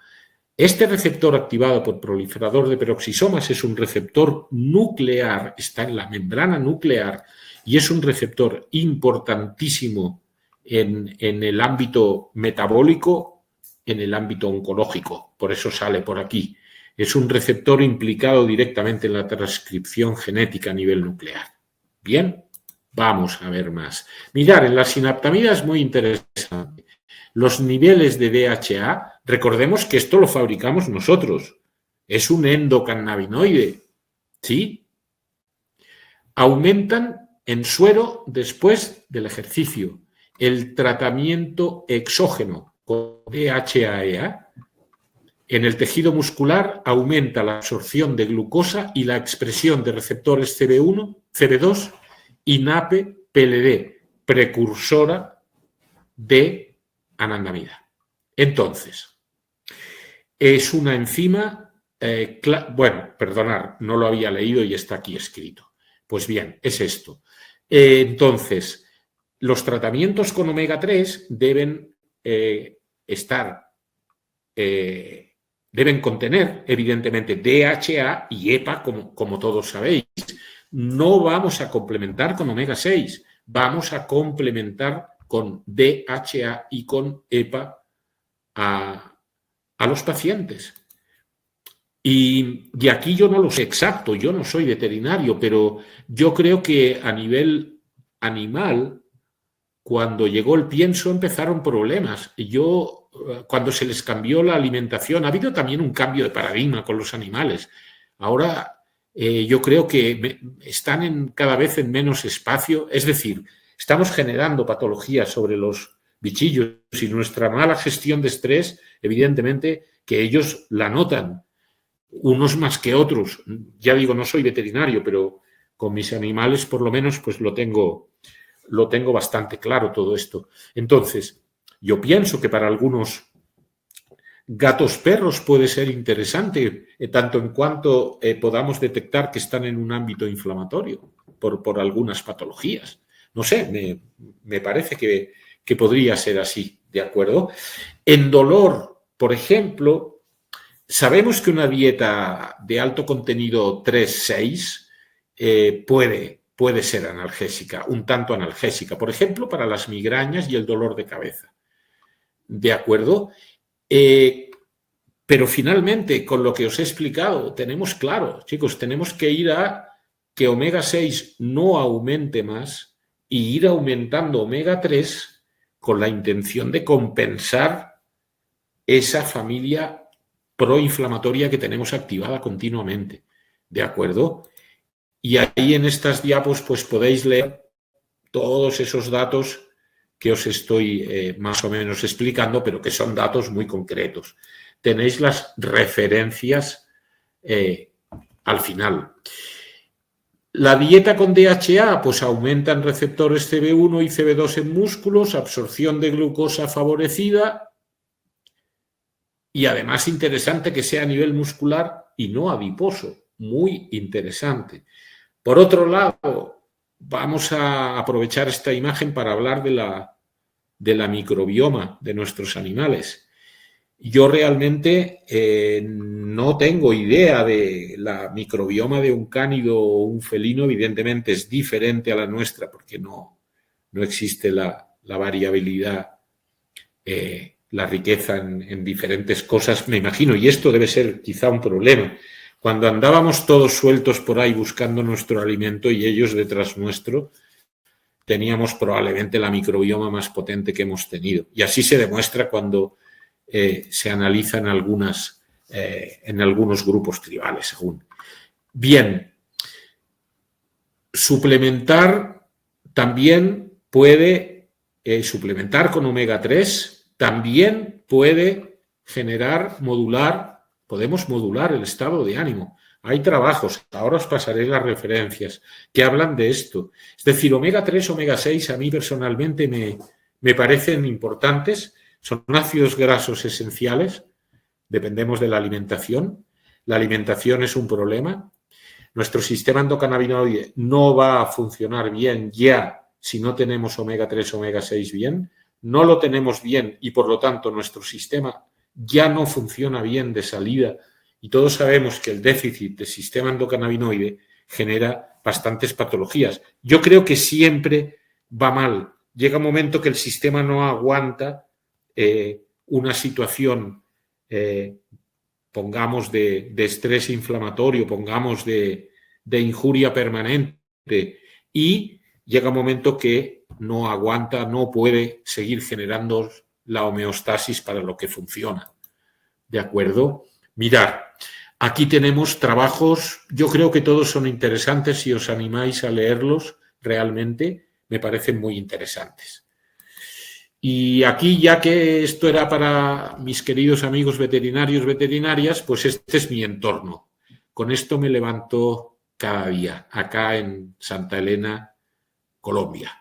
Este receptor activado por proliferador de peroxisomas es un receptor nuclear, está en la membrana nuclear y es un receptor importantísimo en el ámbito metabólico, en el ámbito oncológico. Por eso sale por aquí. Es un receptor implicado directamente en la transcripción genética a nivel nuclear. Bien. Vamos a ver más. Mirad, en la sinaptamida es muy interesante. Los niveles de DHA, recordemos que esto lo fabricamos nosotros. Es un endocannabinoide, ¿sí? Aumentan en suero después del ejercicio. El tratamiento exógeno con DHA en el tejido muscular aumenta la absorción de glucosa y la expresión de receptores CB1, CB2 y NAPE-PLD, precursora de anandamida. Entonces, es una enzima, perdonad, no lo había leído y está aquí escrito. Pues bien, es esto. Entonces, los tratamientos con omega 3 deben deben contener, evidentemente, DHA y EPA, como todos sabéis. No vamos a complementar con omega 6, vamos a complementar con DHA y con EPA a los pacientes. Y aquí yo no lo sé exacto, yo no soy veterinario, pero yo creo que a nivel animal, cuando llegó el pienso empezaron problemas. Cuando se les cambió la alimentación, ha habido también un cambio de paradigma con los animales. Ahora yo creo que están cada vez en menos espacio, es decir, estamos generando patologías sobre los bichillos y nuestra mala gestión de estrés, evidentemente que ellos la notan, unos más que otros. Ya digo, no soy veterinario, pero con mis animales por lo menos pues lo tengo bastante claro todo esto. Entonces, yo pienso que para algunos gatos perros puede ser interesante, tanto en cuanto podamos detectar que están en un ámbito inflamatorio por algunas patologías. No sé, me parece que podría ser así, ¿de acuerdo? En dolor, por ejemplo, sabemos que una dieta de alto contenido 3-6 puede ser analgésica, un tanto analgésica, por ejemplo, para las migrañas y el dolor de cabeza. ¿De acuerdo? Pero finalmente, con lo que os he explicado, tenemos claro, chicos, tenemos que ir a que omega 6 no aumente más y ir aumentando omega 3 con la intención de compensar esa familia proinflamatoria que tenemos activada continuamente. ¿De acuerdo? Y ahí en estas diapos pues podéis leer todos esos datos que os estoy más o menos explicando, pero que son datos muy concretos. Tenéis las referencias al final. La dieta con DHA, pues aumentan receptores CB1 y CB2 en músculos, absorción de glucosa favorecida y además interesante que sea a nivel muscular y no adiposo. Muy interesante. Por otro lado, vamos a aprovechar esta imagen para hablar de la microbioma de nuestros animales. Yo realmente no tengo idea de la microbioma de un cánido o un felino, evidentemente es diferente a la nuestra porque no existe la variabilidad, la riqueza en diferentes cosas, me imagino, y esto debe ser quizá un problema. Cuando andábamos todos sueltos por ahí buscando nuestro alimento y ellos detrás nuestro, teníamos probablemente la microbioma más potente que hemos tenido. Y así se demuestra cuando se analizan en algunos grupos tribales aún. Bien, suplementar también puede, suplementar con omega 3 también puede podemos modular el estado de ánimo. Hay trabajos, ahora os pasaré las referencias, que hablan de esto. Es decir, omega 3, omega 6 a mí personalmente me parecen importantes. Son ácidos grasos esenciales, dependemos de la alimentación. La alimentación es un problema. Nuestro sistema endocannabinoide no va a funcionar bien ya si no tenemos omega 3, omega 6 bien. No lo tenemos bien y por lo tanto nuestro sistema ya no funciona bien de salida y todos sabemos que el déficit del sistema endocannabinoide genera bastantes patologías. Yo creo que siempre va mal. Llega un momento que el sistema no aguanta una situación, pongamos de estrés inflamatorio, pongamos de injuria permanente y llega un momento que no aguanta, no puede seguir generando la homeostasis para lo que funciona. ¿De acuerdo? Mirad, aquí tenemos trabajos, yo creo que todos son interesantes, si os animáis a leerlos, realmente me parecen muy interesantes. Y aquí, ya que esto era para mis queridos amigos veterinarios, veterinarias, pues este es mi entorno. Con esto me levanto cada día, acá en Santa Elena, Colombia.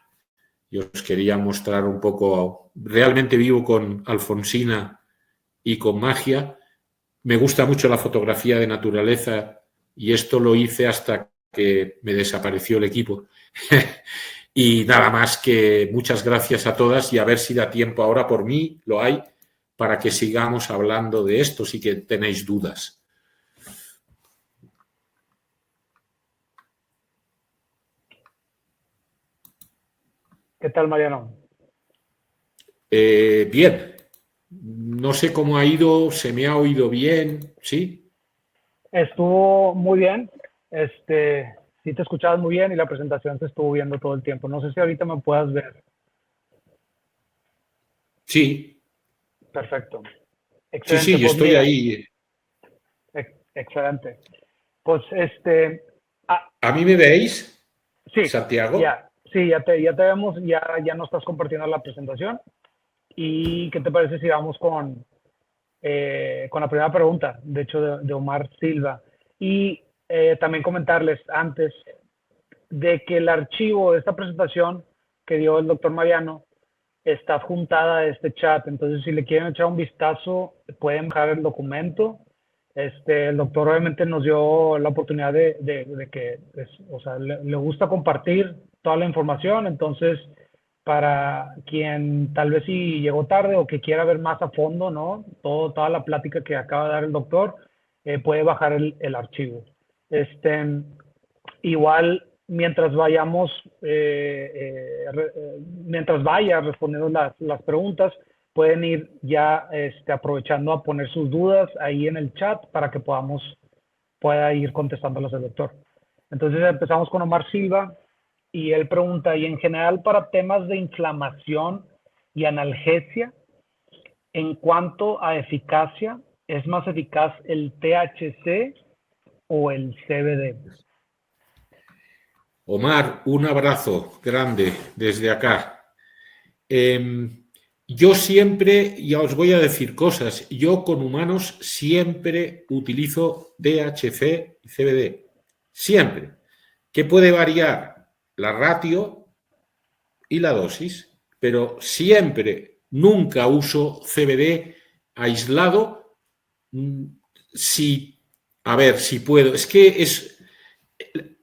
Yo os quería mostrar un poco, realmente vivo con Alfonsina y con Magia. Me gusta mucho la fotografía de naturaleza y esto lo hice hasta que me desapareció el equipo. Y nada más, que muchas gracias a todas y a ver si da tiempo ahora, por mí lo hay, para que sigamos hablando de esto si que tenéis dudas. ¿Qué tal, Mariano? Bien, no sé cómo ha ido, se me ha oído bien, ¿sí? Estuvo muy bien. Sí te escuchabas muy bien y la presentación se estuvo viendo todo el tiempo. No sé si ahorita me puedas ver. Sí, Perfecto. sí, Excelente. sí, yo Pues estoy mira, ahí. excelente. Pues ah, ¿A mí me veis, sí, Santiago? ya, sí, ya te vemos, ya nos estás compartiendo la presentación. ¿Y qué te parece si vamos con la primera pregunta, de hecho, de Omar Silva? Y también comentarles antes de que el archivo de esta presentación que dio el doctor Mariano está adjuntada a este chat. Entonces, si le quieren echar un vistazo, pueden bajar el documento. El doctor obviamente nos dio la oportunidad de que, pues, o sea, le gusta compartir toda la información. Entonces, para quien tal vez sí llegó tarde o que quiera ver más a fondo, ¿no? Toda la plática que acaba de dar el doctor, puede bajar el archivo. Este, Igual, mientras vayamos, mientras vaya respondiendo las preguntas, pueden ir ya aprovechando a poner sus dudas ahí en el chat para que pueda ir contestándolas el doctor. Entonces empezamos con Omar Silva y él pregunta, y en general para temas de inflamación y analgesia, en cuanto a eficacia, ¿es más eficaz el THC o el CBD? Omar, un abrazo grande desde acá. Yo siempre, ya os voy a decir cosas, yo con humanos siempre utilizo DHC y CBD. Siempre. ¿Qué puede variar? La ratio y la dosis, pero siempre, nunca uso CBD aislado. Si, a ver, si puedo. Es que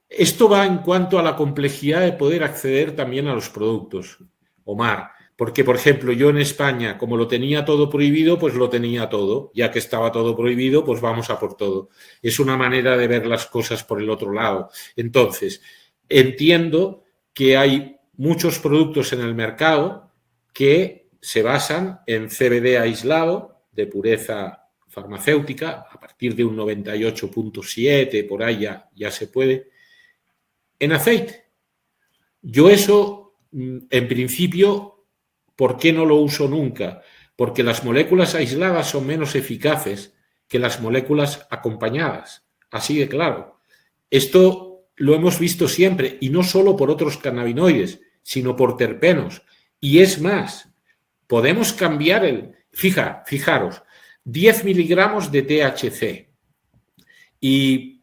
esto va en cuanto a la complejidad de poder acceder también a los productos, Omar. Porque, por ejemplo, yo en España, como lo tenía todo prohibido, pues lo tenía todo. Ya que estaba todo prohibido, pues vamos a por todo. Es una manera de ver las cosas por el otro lado. Entonces, entiendo que hay muchos productos en el mercado que se basan en CBD aislado, de pureza farmacéutica, a partir de un 98.7, por ahí ya se puede, en aceite. Yo eso, en principio, ¿por qué no lo uso nunca? Porque las moléculas aisladas son menos eficaces que las moléculas acompañadas. Así de claro. Esto lo hemos visto siempre, y no solo por otros cannabinoides, sino por terpenos. Y es más, podemos cambiar fijaros, 10 miligramos de THC y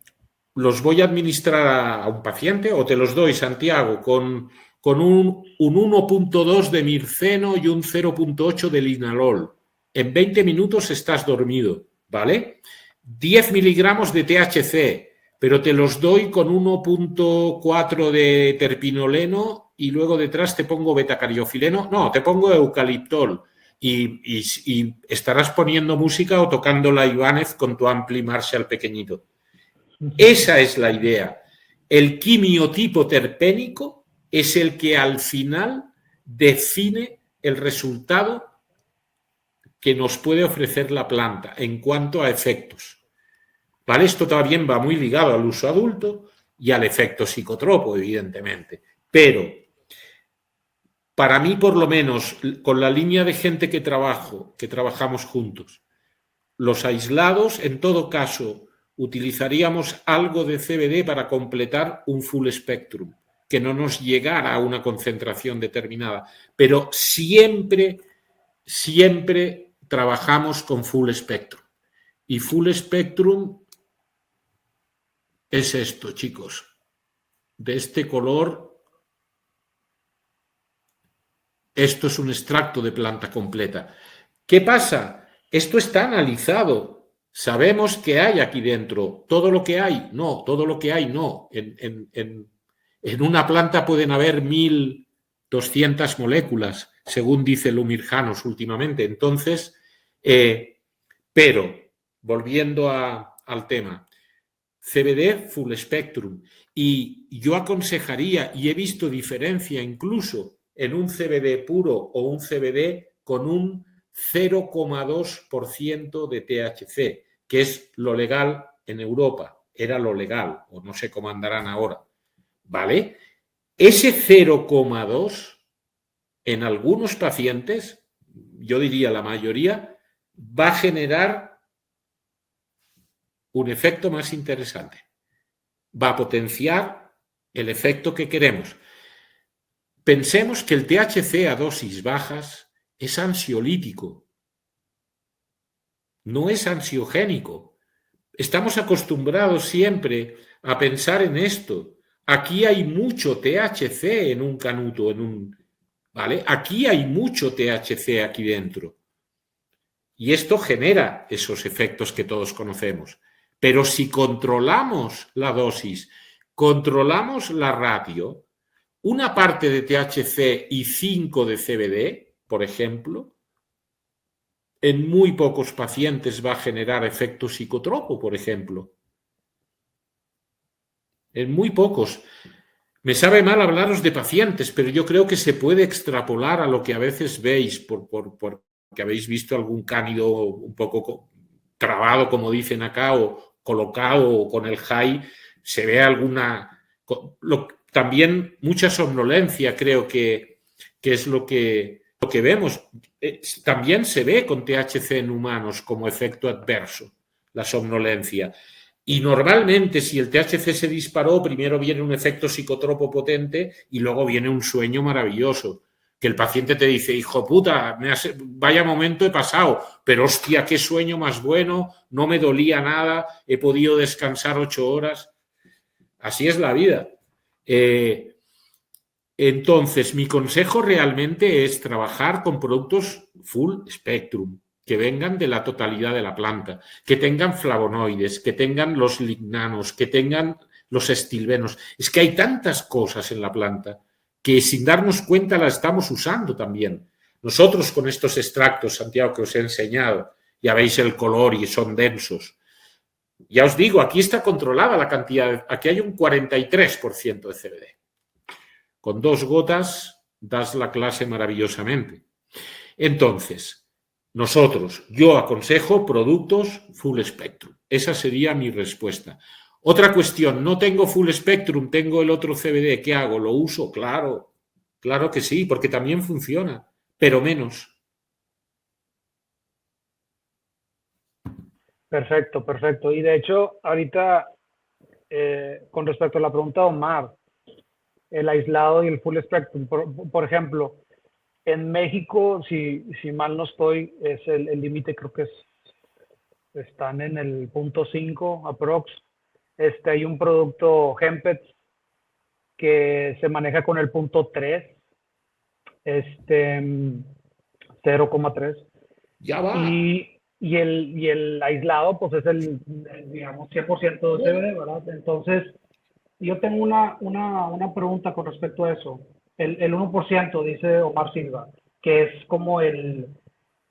los voy a administrar a un paciente, o te los doy, Santiago, con un 1.2 de mirceno y un 0.8 de linalol. En 20 minutos estás dormido, ¿vale? 10 miligramos de THC, pero te los doy con 1.4 de terpinoleno y luego detrás te pongo betacariofileno. No, te pongo eucaliptol. Y estarás poniendo música o tocando la Ibáñez con tu Ampli Marshall pequeñito. Esa es la idea. El quimiotipo terpénico es el que al final define el resultado que nos puede ofrecer la planta en cuanto a efectos. ¿Vale? Esto también va muy ligado al uso adulto y al efecto psicotropo, evidentemente. Pero para mí, por lo menos, con la línea de gente que trabajamos juntos, los aislados, en todo caso, utilizaríamos algo de CBD para completar un full spectrum, que no nos llegara a una concentración determinada. Pero siempre, siempre trabajamos con full spectrum. Y full spectrum es esto, chicos. De este color, esto es un extracto de planta completa. ¿Qué pasa? Esto está analizado. Sabemos que hay aquí dentro. Todo lo que hay, no. Todo lo que hay, no. En una planta pueden haber 1.200 moléculas, según dice Lumirjanos últimamente. Entonces, pero, volviendo al tema, CBD full spectrum. Y yo aconsejaría, y he visto diferencia incluso en un CBD puro o un CBD con un 0,2% de THC, que es lo legal en Europa, era lo legal, o no sé cómo andarán ahora, ¿vale? Ese 0,2 en algunos pacientes, yo diría la mayoría, va a generar un efecto más interesante. Va a potenciar el efecto que queremos. Pensemos que el THC a dosis bajas es ansiolítico, no es ansiogénico. Estamos acostumbrados siempre a pensar en esto. Aquí hay mucho THC en un canuto, ¿vale? Aquí hay mucho THC aquí dentro. Y esto genera esos efectos que todos conocemos. Pero si controlamos la dosis, controlamos la ratio, una parte de THC y 5 de CBD, por ejemplo, en muy pocos pacientes va a generar efecto psicotropo, por ejemplo. En muy pocos. Me sabe mal hablaros de pacientes, pero yo creo que se puede extrapolar a lo que a veces veis, porque habéis visto algún cánido un poco trabado, como dicen acá, o colocado con el high, se ve alguna... También mucha somnolencia, creo que es lo que vemos. También se ve con THC en humanos como efecto adverso, la somnolencia. Y normalmente, si el THC se disparó, primero viene un efecto psicotropo potente y luego viene un sueño maravilloso. Que el paciente te dice, hijo puta, vaya momento he pasado, pero hostia, qué sueño más bueno, no me dolía nada, he podido descansar 8 horas. Así es la vida. Entonces, mi consejo realmente es trabajar con productos full spectrum, que vengan de la totalidad de la planta, que tengan flavonoides, que tengan los lignanos, que tengan los estilbenos. Es que hay tantas cosas en la planta que sin darnos cuenta las estamos usando también. Nosotros con estos extractos, Santiago, que os he enseñado, ya veis el color y son densos. Ya os digo, aquí está controlada la cantidad, aquí hay un 43% de CBD. Con 2 gotas das la clase maravillosamente. Entonces, yo aconsejo productos full spectrum. Esa sería mi respuesta. Otra cuestión, no tengo full spectrum, tengo el otro CBD, ¿qué hago? ¿Lo uso? Claro, claro que sí, porque también funciona, pero menos. Perfecto, perfecto. Y de hecho, ahorita, con respecto a la pregunta de Omar, el aislado y el full spectrum, por ejemplo, en México, si mal no estoy, es el límite, creo que están en el 0.5 aprox. Hay un producto Hempet que se maneja con el 0.3, 0,3. Ya va. Y el aislado, pues es digamos, 100% de CBD, ¿verdad? Entonces, yo tengo una pregunta con respecto a eso. El 1%, dice Omar Silva, que es como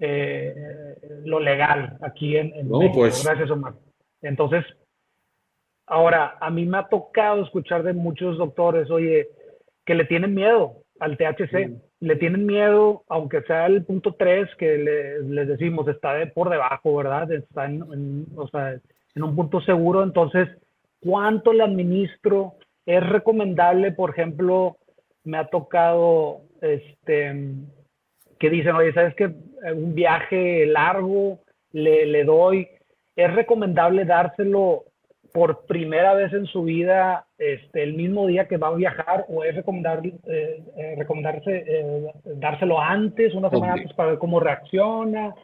lo legal aquí en No, México. pues Gracias, Omar. Entonces, ahora, a mí me ha tocado escuchar de muchos doctores, oye, que le tienen miedo al THC. Le tienen miedo, aunque sea el 0.3, que les decimos, está por debajo, ¿verdad? Está o sea, en un punto seguro. Entonces, ¿cuánto le administro? Es recomendable, por ejemplo, me ha tocado que dicen, oye, ¿sabes qué? Un viaje largo le doy. ¿Es recomendable dárselo por primera vez en su vida el mismo día que va a viajar, o es recomendarse dárselo antes, una semana antes, para ver cómo reacciona?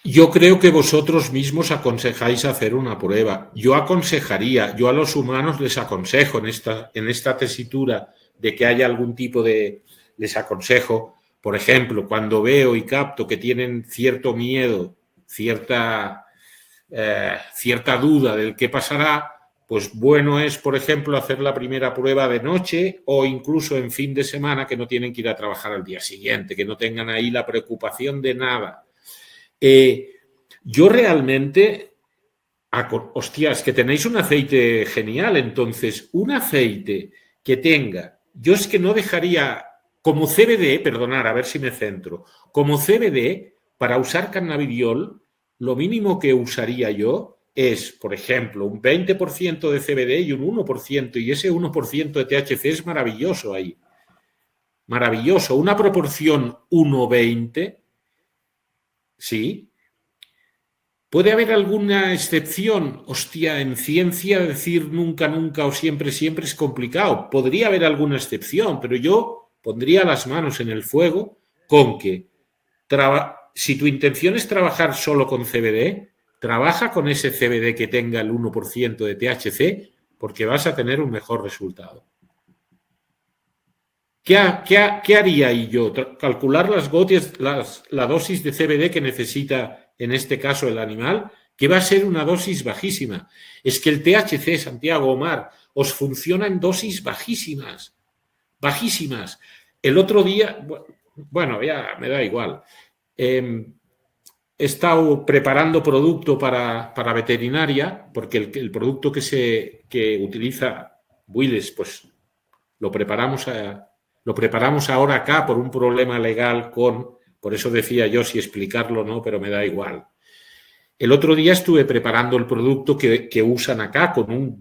Yo creo que vosotros mismos aconsejáis hacer una prueba. Yo a los humanos les aconsejo en esta tesitura de que haya algún tipo les aconsejo, por ejemplo, cuando veo y capto que tienen cierto miedo, cierta duda del qué pasará, pues bueno es, por ejemplo, hacer la primera prueba de noche o incluso en fin de semana, que no tienen que ir a trabajar al día siguiente, que no tengan ahí la preocupación de nada. Yo realmente, hostia, es que tenéis un aceite genial, entonces, un aceite que tenga, yo es que no dejaría, como CBD, perdonar, a ver si me centro, como CBD, para usar cannabidiol, lo mínimo que usaría yo es, por ejemplo, un 20% de CBD y un 1%, y ese 1% de THC es maravilloso ahí. Maravilloso. Una proporción 1:20, sí. ¿Puede haber alguna excepción? Hostia, en ciencia decir nunca, nunca o siempre, siempre es complicado. Podría haber alguna excepción, pero yo pondría las manos en el fuego con que si tu intención es trabajar solo con CBD, trabaja con ese CBD que tenga el 1% de THC porque vas a tener un mejor resultado. ¿Qué haría ahí yo? Calcular la dosis de CBD que necesita, en este caso, el animal, que va a ser una dosis bajísima. Es que el THC, Santiago, Omar, os funciona en dosis bajísimas. Bajísimas. El otro día, bueno, ya me da igual. He estado preparando producto para veterinaria, porque el producto que utiliza Willis, pues lo preparamos ahora acá por un problema legal por eso decía yo si explicarlo o no, pero me da igual. El otro día estuve preparando el producto que usan acá con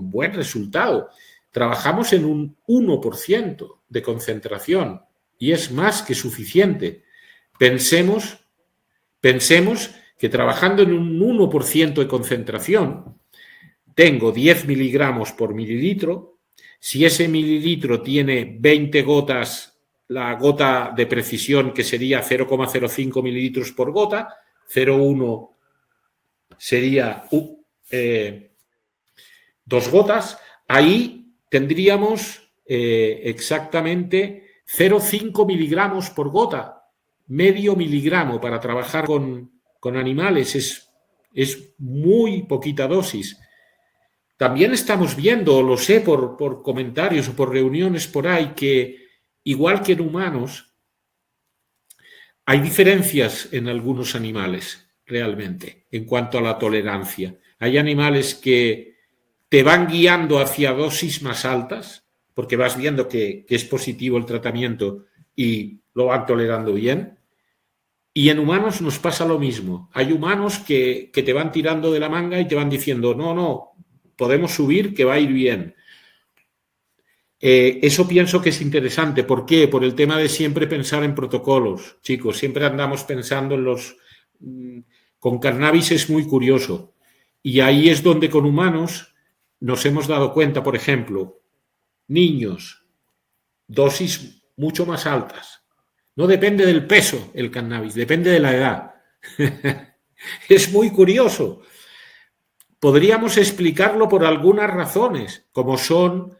buen resultado. Trabajamos en un 1% de concentración y es más que suficiente. Pensemos que trabajando en un 1% de concentración tengo 10 miligramos por mililitro. Si ese mililitro tiene 20 gotas, la gota de precisión, que sería 0,05 mililitros por gota, 0,1 sería 2 gotas, ahí tendríamos exactamente 0,5 miligramos por gota, medio miligramo para trabajar con animales, es muy poquita dosis. También estamos viendo, lo sé por comentarios o por reuniones por ahí, que igual que en humanos, hay diferencias en algunos animales, realmente, en cuanto a la tolerancia. Hay animales que te van guiando hacia dosis más altas, porque vas viendo que es positivo el tratamiento y lo van tolerando bien. Y en humanos nos pasa lo mismo. Hay humanos que te van tirando de la manga y te van diciendo, no, podemos subir, que va a ir bien. Eso pienso que es interesante. ¿Por qué? Por el tema de siempre pensar en protocolos. Chicos, siempre andamos pensando en con cannabis es muy curioso. Y ahí es donde con humanos nos hemos dado cuenta, por ejemplo, niños, dosis mucho más altas. No depende del peso el cannabis, depende de la edad. Es muy curioso. Podríamos explicarlo por algunas razones, como son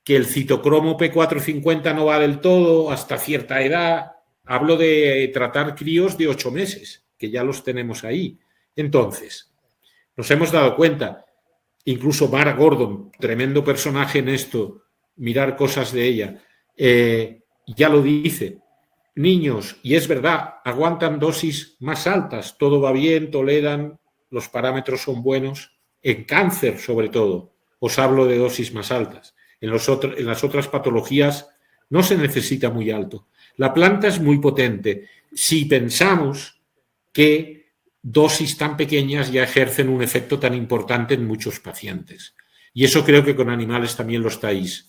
que el citocromo P450 no va del todo hasta cierta edad. Hablo de tratar críos de 8 meses, que ya los tenemos ahí. Entonces, nos hemos dado cuenta, incluso Mara Gordon, tremendo personaje en esto, mirar cosas de ella, ya lo dice. Niños, y es verdad, aguantan dosis más altas, todo va bien, toleran, los parámetros son buenos. En cáncer, sobre todo, os hablo de dosis más altas. En las otras patologías no se necesita muy alto. La planta es muy potente. Si pensamos que dosis tan pequeñas ya ejercen un efecto tan importante en muchos pacientes. Y eso creo que con animales también lo estáis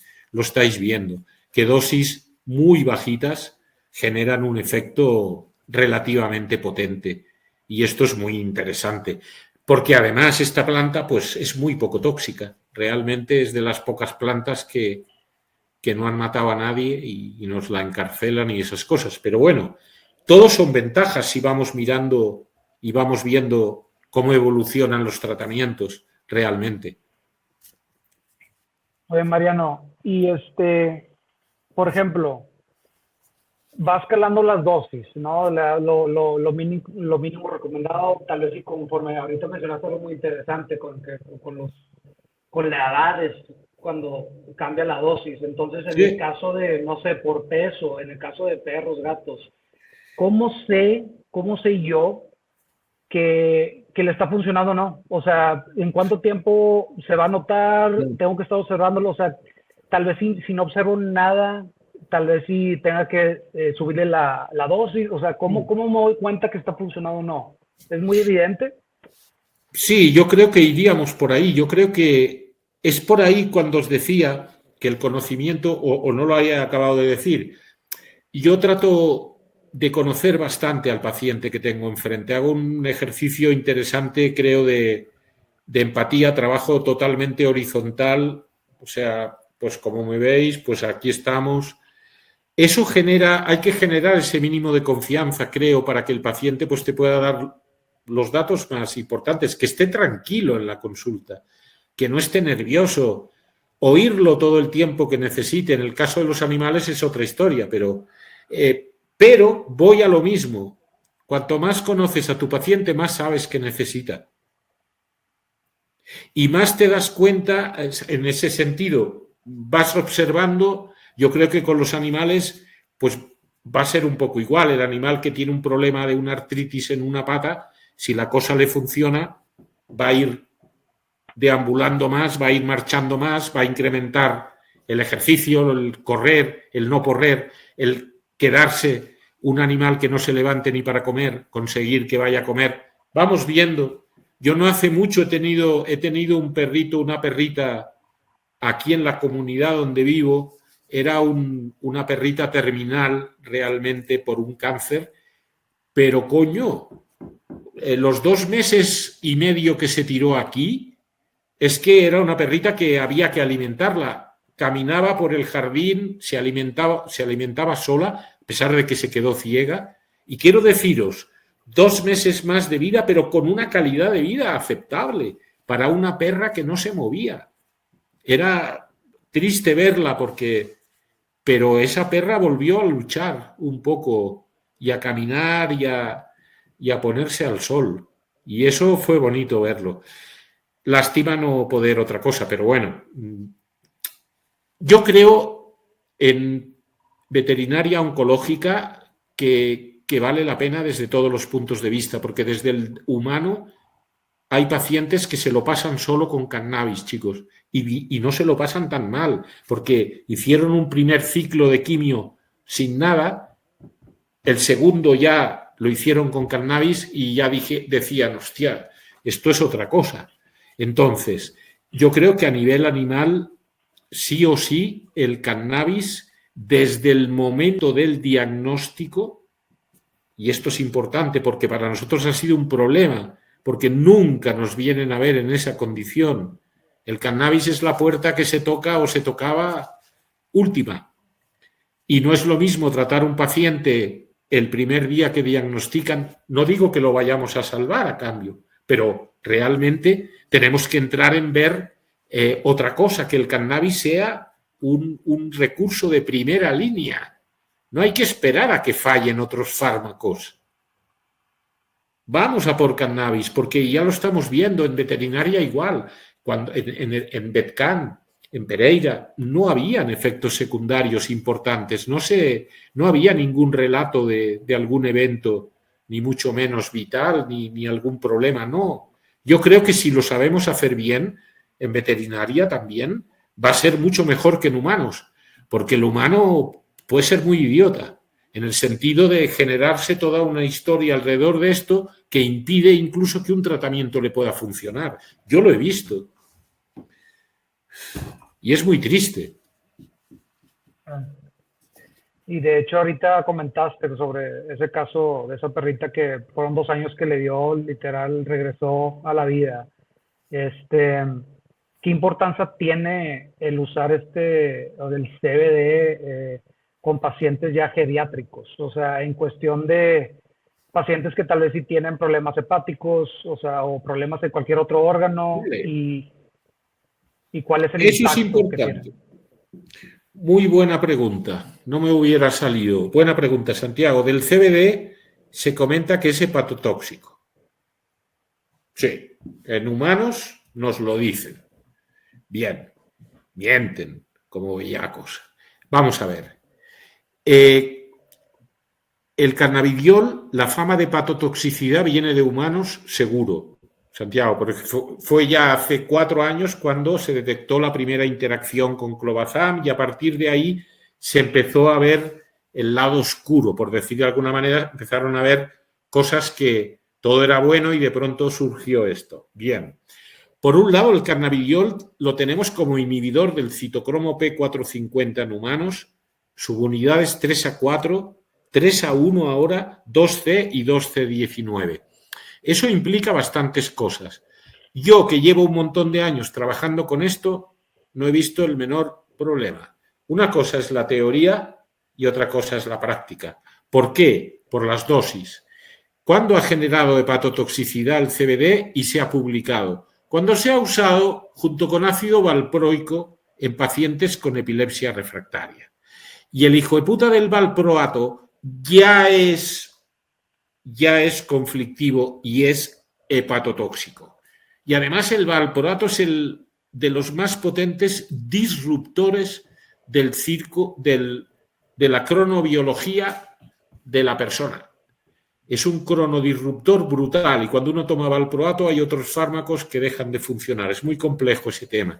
viendo, que dosis muy bajitas generan un efecto relativamente potente. Y esto es muy interesante, porque además esta planta pues, es muy poco tóxica. Realmente es de las pocas plantas que no han matado a nadie y nos la encarcelan y esas cosas. Pero bueno, todos son ventajas si vamos mirando y vamos viendo cómo evolucionan los tratamientos realmente. Oye, Mariano, y por ejemplo, va escalando las dosis, ¿no? Lo mínimo recomendado, tal vez y conforme ahorita mencionaste algo muy interesante con la edad es cuando cambia la dosis. Entonces, en el caso de, no sé, por peso, en el caso de perros, gatos, ¿cómo sé yo que le está funcionando o no? O sea, ¿en cuánto tiempo se va a notar? ¿Tengo que estar observándolo? O sea, tal vez si no observo nada, tal vez sí tenga que subirle la dosis. O sea, ¿cómo me doy cuenta que está funcionando o no? ¿Es muy evidente? Sí, yo creo que iríamos por ahí. Yo creo que es por ahí cuando os decía que el conocimiento, o no lo haya acabado de decir, yo trato de conocer bastante al paciente que tengo enfrente. Hago un ejercicio interesante, creo, de empatía, trabajo totalmente horizontal, o sea, pues como me veis, pues aquí estamos. Eso genera, hay que generar ese mínimo de confianza, creo, para que el paciente pues te pueda dar los datos más importantes, que esté tranquilo en la consulta, que no esté nervioso, oírlo todo el tiempo que necesite. En el caso de los animales es otra historia, pero voy a lo mismo. Cuanto más conoces a tu paciente, más sabes que necesita. Y más te das cuenta, en ese sentido, vas observando. Yo creo que con los animales, pues va a ser un poco igual. El animal que tiene un problema de una artritis en una pata, si la cosa le funciona, va a ir deambulando más, va a ir marchando más, va a incrementar el ejercicio, el correr, el no correr, el quedarse un animal que no se levante ni para comer, conseguir que vaya a comer. Vamos viendo. Yo no hace mucho he tenido un perrito, una perrita aquí en la comunidad donde vivo. Era una perrita terminal realmente por un cáncer, pero coño, los 2 meses y medio que se tiró aquí, es que era una perrita que había que alimentarla. Caminaba por el jardín, se alimentaba sola, a pesar de que se quedó ciega. Y quiero deciros, 2 meses más de vida, pero con una calidad de vida aceptable para una perra que no se movía. Era triste verla pero esa perra volvió a luchar un poco y a caminar y a ponerse al sol. Y eso fue bonito verlo. Lástima no poder otra cosa, pero bueno. Yo creo en veterinaria oncológica que vale la pena desde todos los puntos de vista, porque desde el humano hay pacientes que se lo pasan solo con cannabis, chicos, y no se lo pasan tan mal, porque hicieron un primer ciclo de quimio sin nada, el segundo ya lo hicieron con cannabis y ya decían, hostia, esto es otra cosa. Entonces, yo creo que a nivel animal, sí o sí, el cannabis, desde el momento del diagnóstico, y esto es importante porque para nosotros ha sido un problema, porque nunca nos vienen a ver en esa condición. El cannabis es la puerta que se toca o se tocaba última. Y no es lo mismo tratar a un paciente el primer día que diagnostican, no digo que lo vayamos a salvar a cambio, pero realmente tenemos que entrar en ver otra cosa, que el cannabis sea un recurso de primera línea. No hay que esperar a que fallen otros fármacos. Vamos a por cannabis, porque ya lo estamos viendo en veterinaria igual. Cuando en Betcan, en Pereira, no habían efectos secundarios importantes, no había ningún relato de algún evento, ni mucho menos vital, ni algún problema, no. Yo creo que si lo sabemos hacer bien, en veterinaria también, va a ser mucho mejor que en humanos, porque el humano puede ser muy idiota, en el sentido de generarse toda una historia alrededor de esto que impide incluso que un tratamiento le pueda funcionar. Yo lo he visto. Y es muy triste. Y de hecho ahorita comentaste sobre ese caso de esa perrita que fueron 2 años que le dio, literal, regresó a la vida. ¿Qué importancia tiene el usar el CBD con pacientes ya geriátricos? O sea, en cuestión de pacientes que tal vez sí tienen problemas hepáticos, o sea, o problemas de cualquier otro órgano, y cuál es el Eso es impacto que tiene. importante. Muy buena pregunta. No me hubiera salido. Buena pregunta, Santiago. Del CBD se comenta que es hepatotóxico. Sí, en humanos nos lo dicen. Bien, mienten como bellacos. Vamos a ver. El cannabidiol, la fama de hepatotoxicidad viene de humanos seguro, Santiago, porque fue ya hace 4 años cuando se detectó la primera interacción con clobazam y a partir de ahí se empezó a ver el lado oscuro, por decir de alguna manera, empezaron a ver cosas que Todo era bueno y de pronto surgió esto. Bien. Por un lado, el cannabidiol lo tenemos como inhibidor del citocromo P450 en humanos, subunidades 3A4, 3A1 ahora, 2C y 2C19. Eso implica bastantes cosas. Yo, que llevo un montón de años trabajando con esto, no he visto el menor problema. Una cosa es la teoría y otra cosa es la práctica. ¿Por qué? Por las dosis. ¿Cuándo ha generado hepatotoxicidad el CBD y se ha publicado? Cuando se ha usado junto con ácido valproico en pacientes con epilepsia refractaria. Y el hijo de puta del valproato ya es conflictivo y es hepatotóxico. Y además el valproato es el de los más potentes disruptores del circo, de la cronobiología de la persona. Es un cronodisruptor brutal y cuando uno toma valproato hay otros fármacos que dejan de funcionar. Es muy complejo ese tema.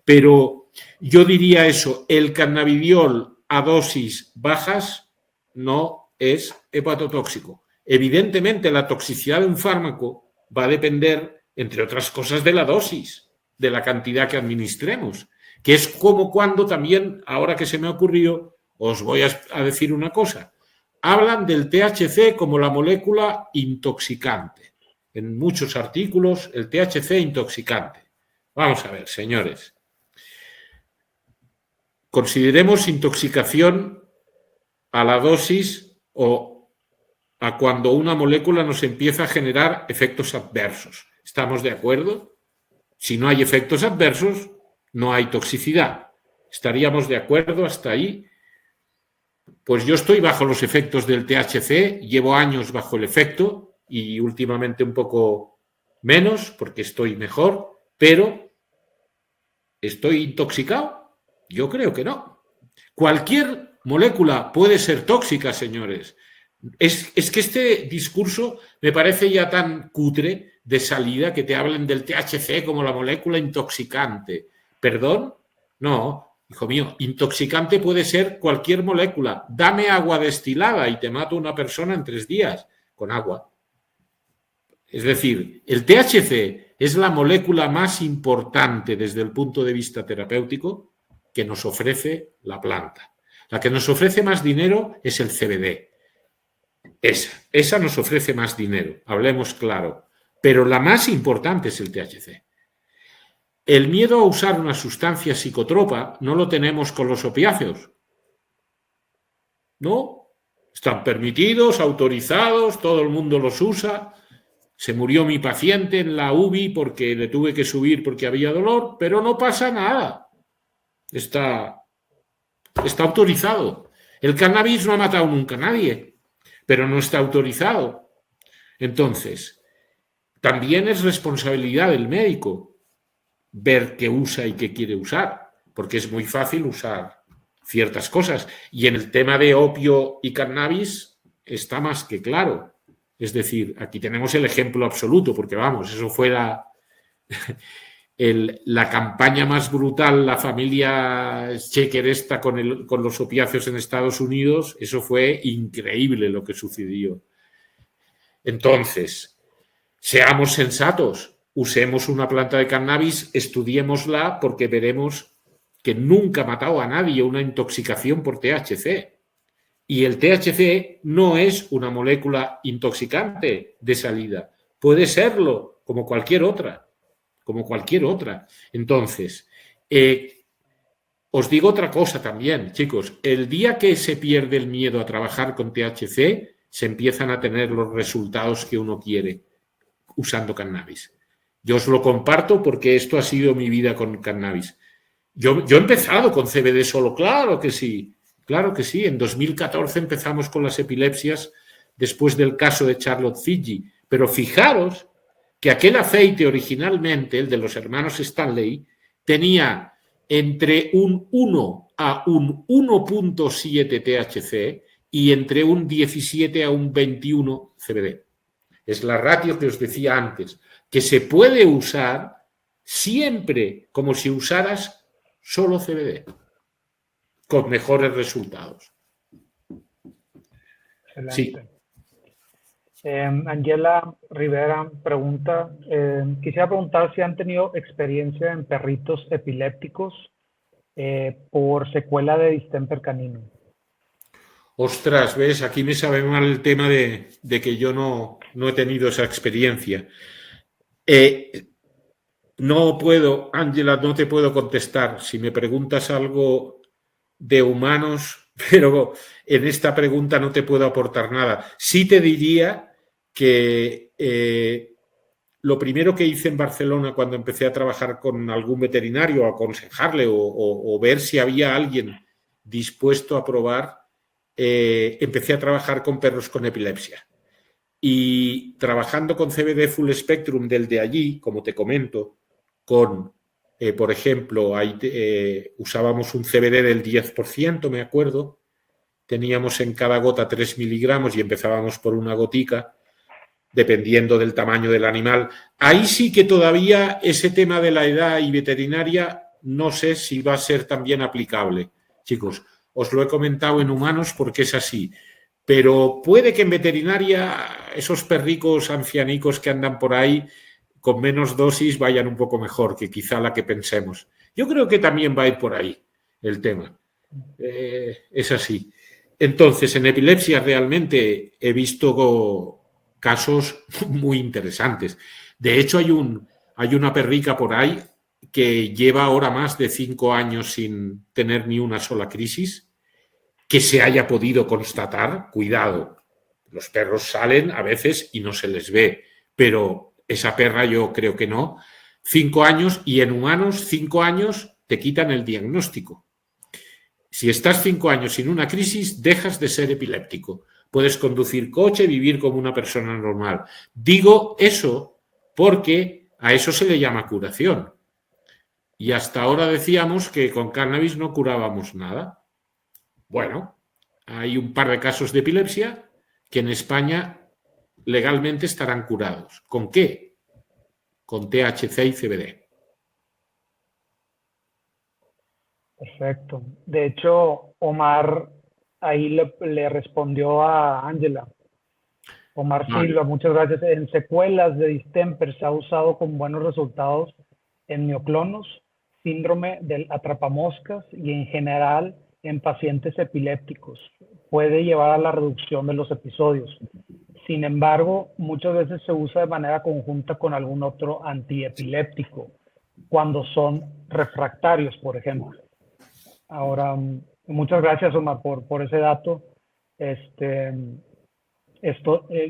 Pero yo diría eso, el cannabidiol a dosis bajas no es hepatotóxico. Evidentemente la toxicidad de un fármaco va a depender, entre otras cosas, de la dosis, de la cantidad que administremos, que es como cuando también, ahora que se me ha ocurrido, os voy a decir una cosa. Hablan del THC como la molécula intoxicante. En muchos artículos, el THC intoxicante. Vamos a ver, señores. Consideremos intoxicación a la dosis o a cuando una molécula nos empieza a generar efectos adversos. ¿Estamos de acuerdo? Si no hay efectos adversos, no hay toxicidad. ¿Estaríamos de acuerdo hasta ahí? Pues yo estoy bajo los efectos del THC, llevo años bajo el efecto y últimamente un poco menos porque estoy mejor, pero ¿estoy intoxicado? Yo creo que no. Cualquier molécula puede ser tóxica, señores. Es que este discurso me parece ya tan cutre de salida que te hablen del THC como la molécula intoxicante. ¿Perdón? No. Hijo mío, intoxicante puede ser cualquier molécula. Dame agua destilada y te mato a una persona en 3 días con agua. Es decir, el THC es la molécula más importante desde el punto de vista terapéutico que nos ofrece la planta. La que nos ofrece más dinero es el CBD. Esa nos ofrece más dinero, hablemos claro. Pero la más importante es el THC. El miedo a usar una sustancia psicotropa no lo tenemos con los opiáceos. ¿No? Están permitidos, autorizados, todo el mundo los usa. Se murió mi paciente en la UBI porque le tuve que subir porque había dolor, pero no pasa nada. Está autorizado. El cannabis no ha matado nunca a nadie, pero no está autorizado. Entonces, también es responsabilidad del médico ver qué usa y qué quiere usar, porque es muy fácil usar ciertas cosas. Y en el tema de opio y cannabis está más que claro. Es decir, aquí tenemos el ejemplo absoluto, porque vamos, eso fue la campaña más brutal, la familia Checker esta con los opiáceos en Estados Unidos, eso fue increíble lo que sucedió. Entonces, seamos sensatos, usemos una planta de cannabis, estudiémosla porque veremos que nunca ha matado a nadie una intoxicación por THC. Y el THC no es una molécula intoxicante de salida. Puede serlo, como cualquier otra. Entonces, os digo otra cosa también, chicos. El día que se pierde el miedo a trabajar con THC, se empiezan a tener los resultados que uno quiere usando cannabis. Yo os lo comparto porque esto ha sido mi vida con cannabis. Yo he empezado con CBD solo, claro que sí. Claro que sí, en 2014 empezamos con las epilepsias después del caso de Charlotte Figi, pero fijaros que aquel aceite originalmente, el de los hermanos Stanley, tenía entre un 1 a un 1.7 THC y entre un 17 a un 21 CBD. Es la ratio que os decía antes, que se puede usar siempre como si usaras solo CBD. Con mejores resultados. Excelente. Sí. Angela Rivera pregunta, quisiera preguntar si han tenido experiencia en perritos epilépticos por secuela de distemper canino. Ostras, ves, aquí me sabe mal el tema de que yo no he tenido esa experiencia. No puedo, Ángela, no te puedo contestar. Si me preguntas algo de humanos, pero en esta pregunta no te puedo aportar nada. Sí te diría que lo primero que hice en Barcelona cuando empecé a trabajar con algún veterinario, a aconsejarle o ver si había alguien dispuesto a probar, empecé a trabajar con perros con epilepsia. Y trabajando con CBD Full Spectrum del de allí, como te comento, con, por ejemplo, usábamos un CBD del 10%, me acuerdo, teníamos en cada gota 3 miligramos y empezábamos por una gotica, dependiendo del tamaño del animal. Ahí sí que todavía ese tema de la edad y veterinaria no sé si va a ser también aplicable. Chicos, os lo he comentado en humanos porque es así. Pero puede que en veterinaria esos perricos ancianicos que andan por ahí con menos dosis vayan un poco mejor que quizá la que pensemos. Yo creo que también va a ir por ahí el tema. Es así. Entonces, en epilepsia realmente he visto casos muy interesantes. De hecho, hay una perrica por ahí que lleva ahora más de 5 años sin tener ni una sola crisis, que se haya podido constatar. Cuidado, los perros salen a veces y no se les ve, pero esa perra yo creo que no. 5 años, y en humanos 5 años te quitan el diagnóstico. Si estás 5 años sin una crisis, dejas de ser epiléptico. Puedes conducir coche, vivir como una persona normal. Digo eso porque a eso se le llama curación. Y hasta ahora decíamos que con cannabis no curábamos nada. Bueno, hay un par de casos de epilepsia que en España legalmente estarán curados. ¿Con qué? Con THC y CBD. Perfecto. De hecho, Omar ahí le respondió a Ángela. Omar Vale. Silva, muchas gracias. En secuelas de distemper se ha usado con buenos resultados en mioclonos, síndrome del atrapamoscas y en general en pacientes epilépticos. Puede llevar a la reducción de los episodios. Sin embargo, muchas veces se usa de manera conjunta con algún otro antiepiléptico, cuando son refractarios, por ejemplo. Ahora, muchas gracias, Omar, por ese dato.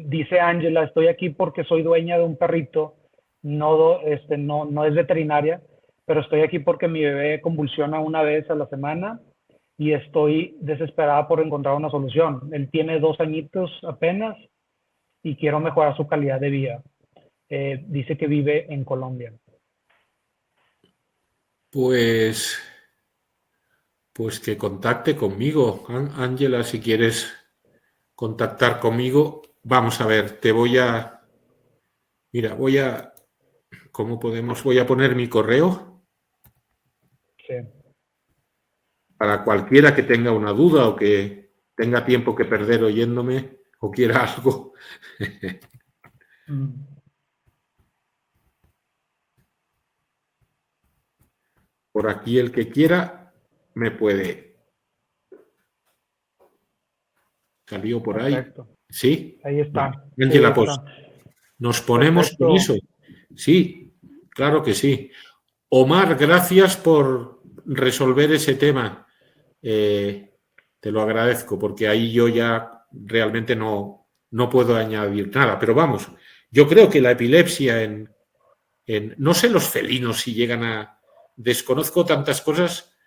Dice Ángela, estoy aquí porque soy dueña de un perrito, no es veterinaria, pero estoy aquí porque mi bebé convulsiona una vez a la semana y estoy desesperada por encontrar una solución. Él tiene 2 añitos apenas y quiero mejorar su calidad de vida. Dice que vive en Colombia. Pues que contacte conmigo, Ángela, si quieres contactar conmigo. Vamos a ver, mira, ¿cómo podemos? Voy a poner mi correo. Sí. Para cualquiera que tenga una duda o que tenga tiempo que perder oyéndome o quiera algo. Por aquí el que quiera me puede. ¿Salió por Perfecto. ahí? ¿Sí? Ahí está. Ángela, Sí, pues está. nos ponemos Perfecto. con eso. Sí, claro que sí. Omar, gracias por resolver ese tema. Te lo agradezco porque ahí yo ya realmente no puedo añadir nada. Pero vamos, yo creo que la epilepsia no sé los felinos si llegan a... Desconozco tantas cosas,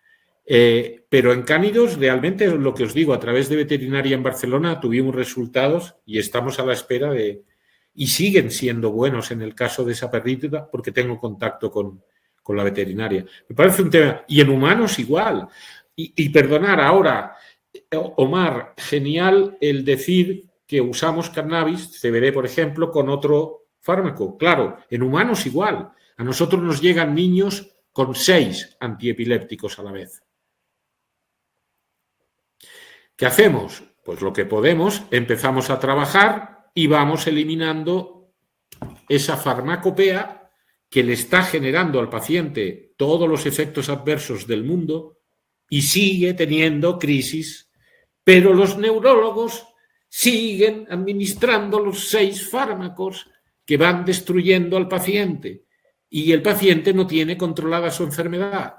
pero en cánidos realmente lo que os digo, a través de veterinaria en Barcelona tuvimos resultados y estamos a la espera de... Y siguen siendo buenos en el caso de esa perrita porque tengo contacto con la veterinaria. Me parece un tema... Y en humanos igual. Y perdonar ahora, Omar, genial el decir que usamos cannabis, CBD por ejemplo, con otro fármaco. Claro, en humanos igual. A nosotros nos llegan niños con 6 antiepilépticos a la vez. ¿Qué hacemos? Pues lo que podemos, empezamos a trabajar y vamos eliminando esa farmacopea que le está generando al paciente todos los efectos adversos del mundo y sigue teniendo crisis, pero los neurólogos siguen administrando los 6 fármacos que van destruyendo al paciente y el paciente no tiene controlada su enfermedad.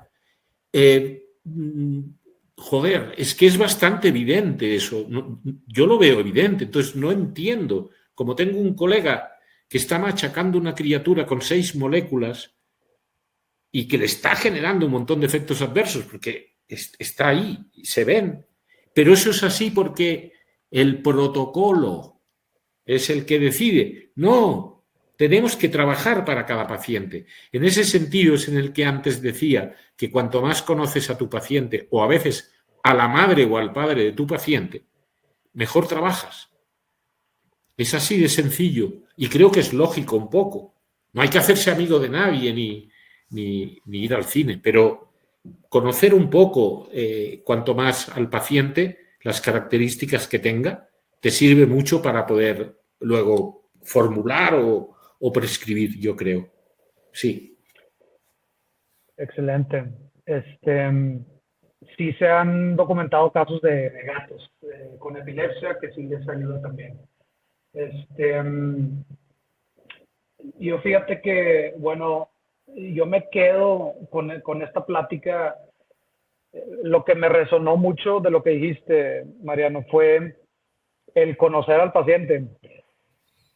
Joder, es que es bastante evidente eso. Yo lo veo evidente, entonces no entiendo. Como tengo un colega que está machacando una criatura con 6 moléculas y que le está generando un montón de efectos adversos, porque está ahí, se ven. Pero eso es así porque el protocolo es el que decide. No, tenemos que trabajar para cada paciente. En ese sentido es en el que antes decía que cuanto más conoces a tu paciente, o a veces a la madre o al padre de tu paciente, mejor trabajas. Es así de sencillo y creo que es lógico un poco. No hay que hacerse amigo de nadie ni ir al cine, pero conocer un poco, cuanto más al paciente, las características que tenga, te sirve mucho para poder luego formular o prescribir, yo creo. Sí. Excelente. Sí se han documentado casos de gatos con epilepsia que sí les ayuda también. Yo fíjate que, bueno, yo me quedo con esta plática. Lo que me resonó mucho de lo que dijiste, Mariano, fue el conocer al paciente.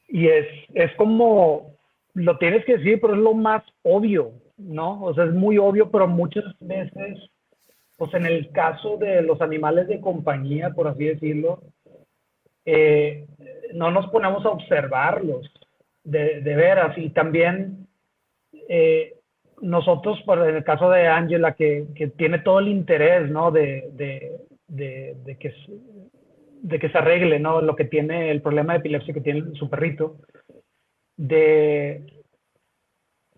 Y es como, lo tienes que decir, pero es lo más obvio, ¿no? O sea, es muy obvio, pero muchas veces, pues en el caso de los animales de compañía, por así decirlo, no nos ponemos a observarlos de veras. Y también nosotros, en el caso de Ángela, que tiene todo el interés, ¿no? De que se arregle, ¿no? Lo que tiene, el problema de epilepsia que tiene su perrito, de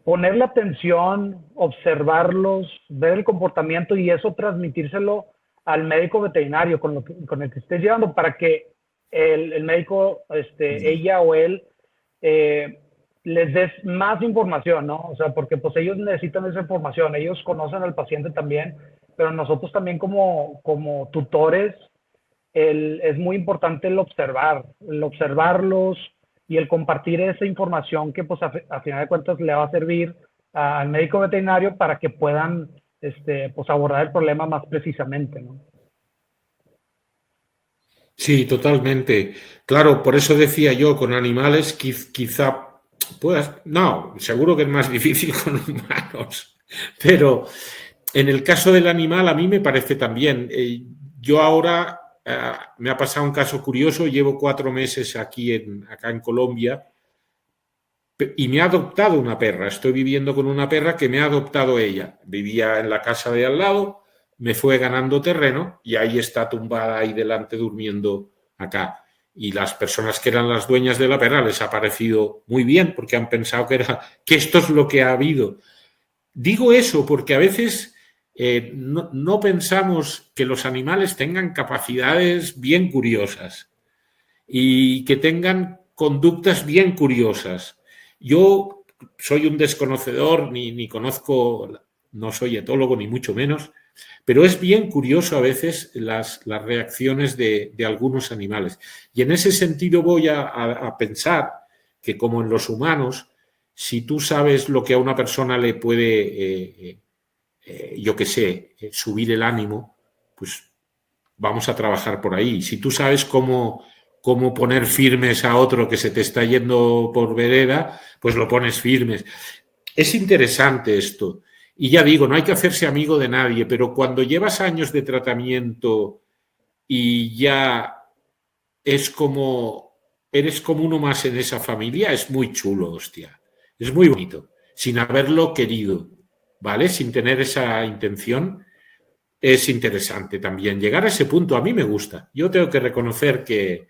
ponerle atención, observarlos, ver el comportamiento y eso transmitírselo al médico veterinario con el que estés llevando para que el médico, ella o él, les des más información, ¿no? O sea, porque pues ellos necesitan esa información, ellos conocen al paciente también, pero nosotros también como tutores, es muy importante el observarlos y el compartir esa información que pues a final de cuentas le va a servir al médico veterinario para que puedan pues abordar el problema más precisamente, ¿no? Sí, totalmente. Claro, por eso decía yo, con animales quizá puedas... No, seguro que es más difícil con humanos, pero en el caso del animal a mí me parece también. Yo ahora me ha pasado un caso curioso, llevo 4 meses acá en Colombia y me ha adoptado una perra. Estoy viviendo con una perra que me ha adoptado ella. Vivía en la casa de al lado, me fue ganando terreno y ahí está tumbada ahí delante durmiendo acá. Y las personas que eran las dueñas de la perra les ha parecido muy bien porque han pensado que esto es lo que ha habido. Digo eso porque a veces no pensamos que los animales tengan capacidades bien curiosas y que tengan conductas bien curiosas. Yo soy un desconocedor, ni conozco, no soy etólogo, ni mucho menos, pero es bien curioso a veces las reacciones de algunos animales. Y en ese sentido voy a pensar que como en los humanos, si tú sabes lo que a una persona le puede, yo qué sé, subir el ánimo, pues vamos a trabajar por ahí. Si tú sabes cómo poner firmes a otro que se te está yendo por vereda, pues lo pones firmes. Es interesante esto. Y ya digo, no hay que hacerse amigo de nadie, pero cuando llevas años de tratamiento y ya eres como uno más en esa familia, es muy chulo, hostia. Es muy bonito, sin haberlo querido, ¿vale? Sin tener esa intención. Es interesante también. Llegar a ese punto a mí me gusta. Yo tengo que reconocer que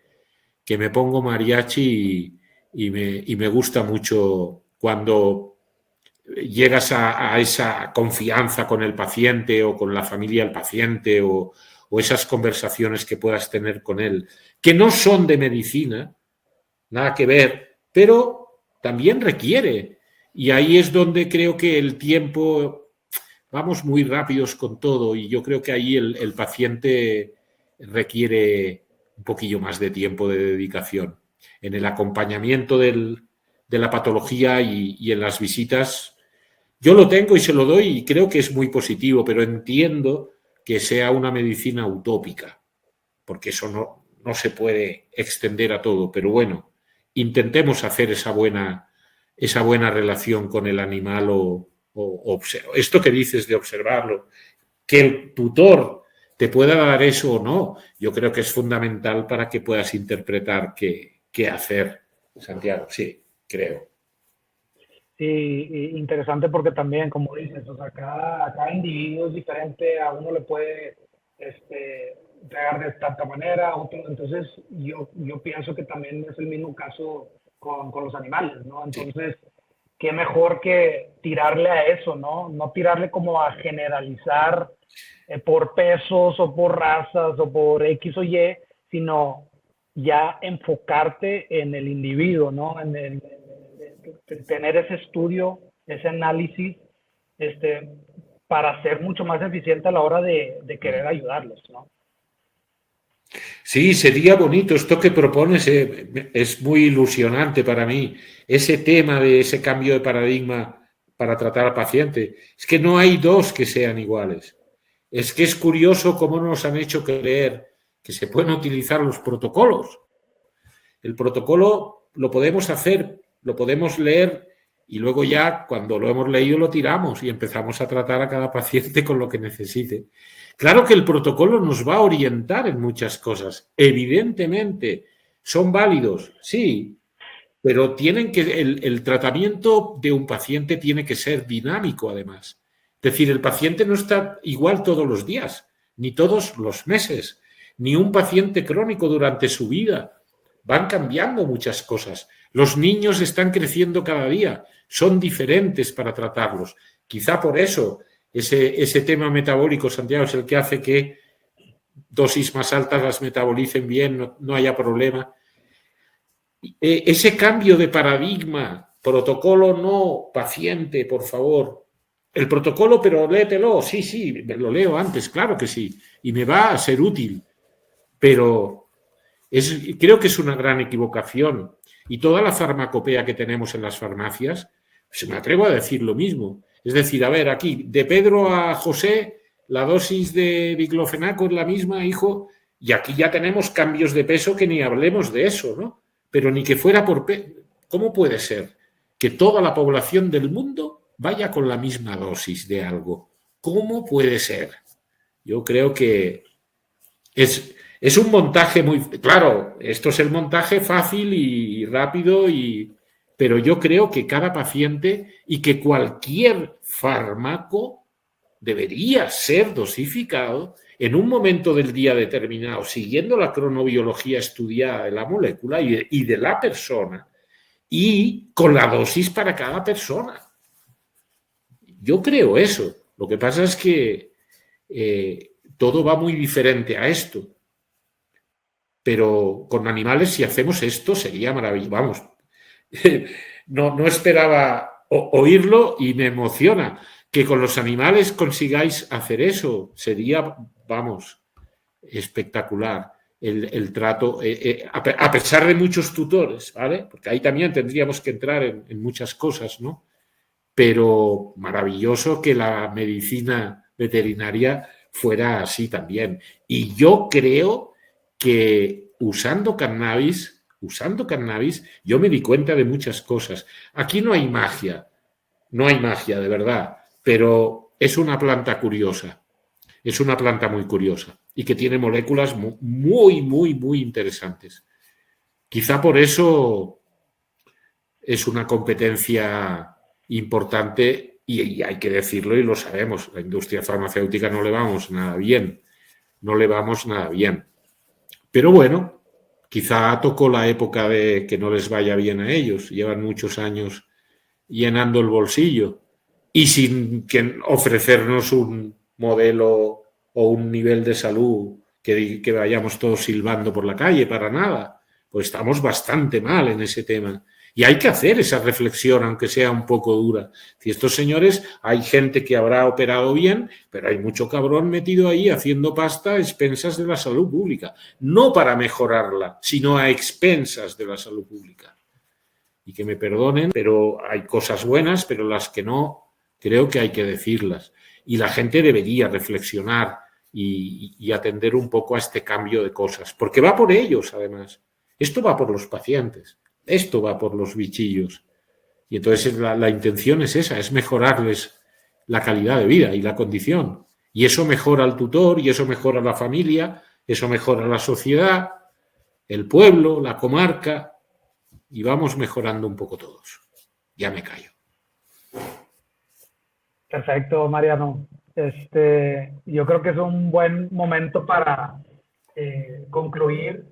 me pongo mariachi y me gusta mucho cuando llegas a esa confianza con el paciente o con la familia del paciente o esas conversaciones que puedas tener con él, que no son de medicina, nada que ver, pero también requiere. Y ahí es donde creo que el tiempo, vamos muy rápidos con todo y yo creo que ahí el paciente requiere un poquillo más de tiempo de dedicación. En el acompañamiento de la patología y en las visitas, yo lo tengo y se lo doy y creo que es muy positivo, pero entiendo que sea una medicina utópica, porque eso no se puede extender a todo, pero bueno, intentemos hacer esa buena relación con el animal o esto que dices de observarlo, que el tutor te pueda dar eso o no, yo creo que es fundamental para que puedas interpretar qué hacer, Santiago, sí, creo. Sí, interesante porque también, como dices, o sea, cada individuo es diferente, a uno le puede pegar de tanta manera, a otro, entonces yo pienso que también es el mismo caso con los animales, ¿no? Sí. Entonces, qué mejor que tirarle a eso, ¿no? No tirarle como a generalizar por pesos o por razas o por X o Y, sino ya enfocarte en el individuo, ¿no? Tener ese estudio, ese análisis, este, para ser mucho más eficiente a la hora de querer ayudarlos, ¿no? Sí, sería bonito. Esto que propones es muy ilusionante para mí. Ese tema de ese cambio de paradigma para tratar al paciente. Es que no hay dos que sean iguales. Es que es curioso cómo nos han hecho creer que se pueden utilizar los protocolos. El protocolo lo podemos hacer, lo podemos leer y luego ya cuando lo hemos leído lo tiramos y empezamos a tratar a cada paciente con lo que necesite. Claro que el protocolo nos va a orientar en muchas cosas. Evidentemente, son válidos, sí, pero tienen que el tratamiento de un paciente tiene que ser dinámico además. Es decir, el paciente no está igual todos los días, ni todos los meses, ni un paciente crónico durante su vida. Van cambiando muchas cosas. Los niños están creciendo cada día, son diferentes para tratarlos. Quizá por eso ese tema metabólico, Santiago, es el que hace que dosis más altas las metabolicen bien, no haya problema. Ese cambio de paradigma, protocolo no, paciente, por favor. El protocolo, pero léetelo, sí, lo leo antes, claro que sí, y me va a ser útil, pero creo que es una gran equivocación. Y toda la farmacopea que tenemos en las farmacias, se me atrevo a decir lo mismo. Es decir, a ver, aquí, de Pedro a José, la dosis de diclofenaco es la misma, hijo, y aquí ya tenemos cambios de peso que ni hablemos de eso, ¿no? Pero ni que fuera por peso. ¿Cómo puede ser que toda la población del mundo vaya con la misma dosis de algo? ¿Cómo puede ser? Yo creo que es un montaje muy... Claro, esto es el montaje fácil y rápido, pero yo creo que cada paciente y que cualquier fármaco debería ser dosificado en un momento del día determinado, siguiendo la cronobiología estudiada de la molécula y de la persona, y con la dosis para cada persona. Yo creo eso. Lo que pasa es que todo va muy diferente a esto. Pero con animales, si hacemos esto, sería maravilloso. Vamos, no esperaba oírlo y me emociona. Que con los animales consigáis hacer eso, sería, vamos, espectacular el trato, a pesar de muchos tutores, ¿vale? Porque ahí también tendríamos que entrar en muchas cosas, ¿no? Pero maravilloso que la medicina veterinaria fuera así también. Y yo creo que usando cannabis, yo me di cuenta de muchas cosas. Aquí no hay magia, de verdad, pero es una planta curiosa, es una planta muy curiosa y que tiene moléculas muy interesantes. Quizá por eso es una competencia importante y hay que decirlo y lo sabemos, la industria farmacéutica no le vamos nada bien, Pero bueno, quizá tocó la época de que no les vaya bien a ellos, llevan muchos años llenando el bolsillo y sin ofrecernos un modelo o un nivel de salud que vayamos todos silbando por la calle, para nada. pues estamos bastante mal en ese tema. Y hay que hacer esa reflexión, aunque sea un poco dura. Si estos señores, hay gente que habrá operado bien, pero hay mucho cabrón metido ahí haciendo pasta a expensas de la salud pública. No para mejorarla, sino a expensas de la salud pública. Y que me perdonen, pero hay cosas buenas, pero las que no, creo que hay que decirlas. Y la gente debería reflexionar y atender un poco a este cambio de cosas, porque va por ellos, además. Esto va por los pacientes. Esto va por los bichillos. Y entonces la intención es esa, es mejorarles la calidad de vida y la condición. Y eso mejora al tutor, y eso mejora a la familia, eso mejora a la sociedad, el pueblo, la comarca, y vamos mejorando un poco todos. Ya me callo. Perfecto, Mariano. Yo creo que es un buen momento para concluir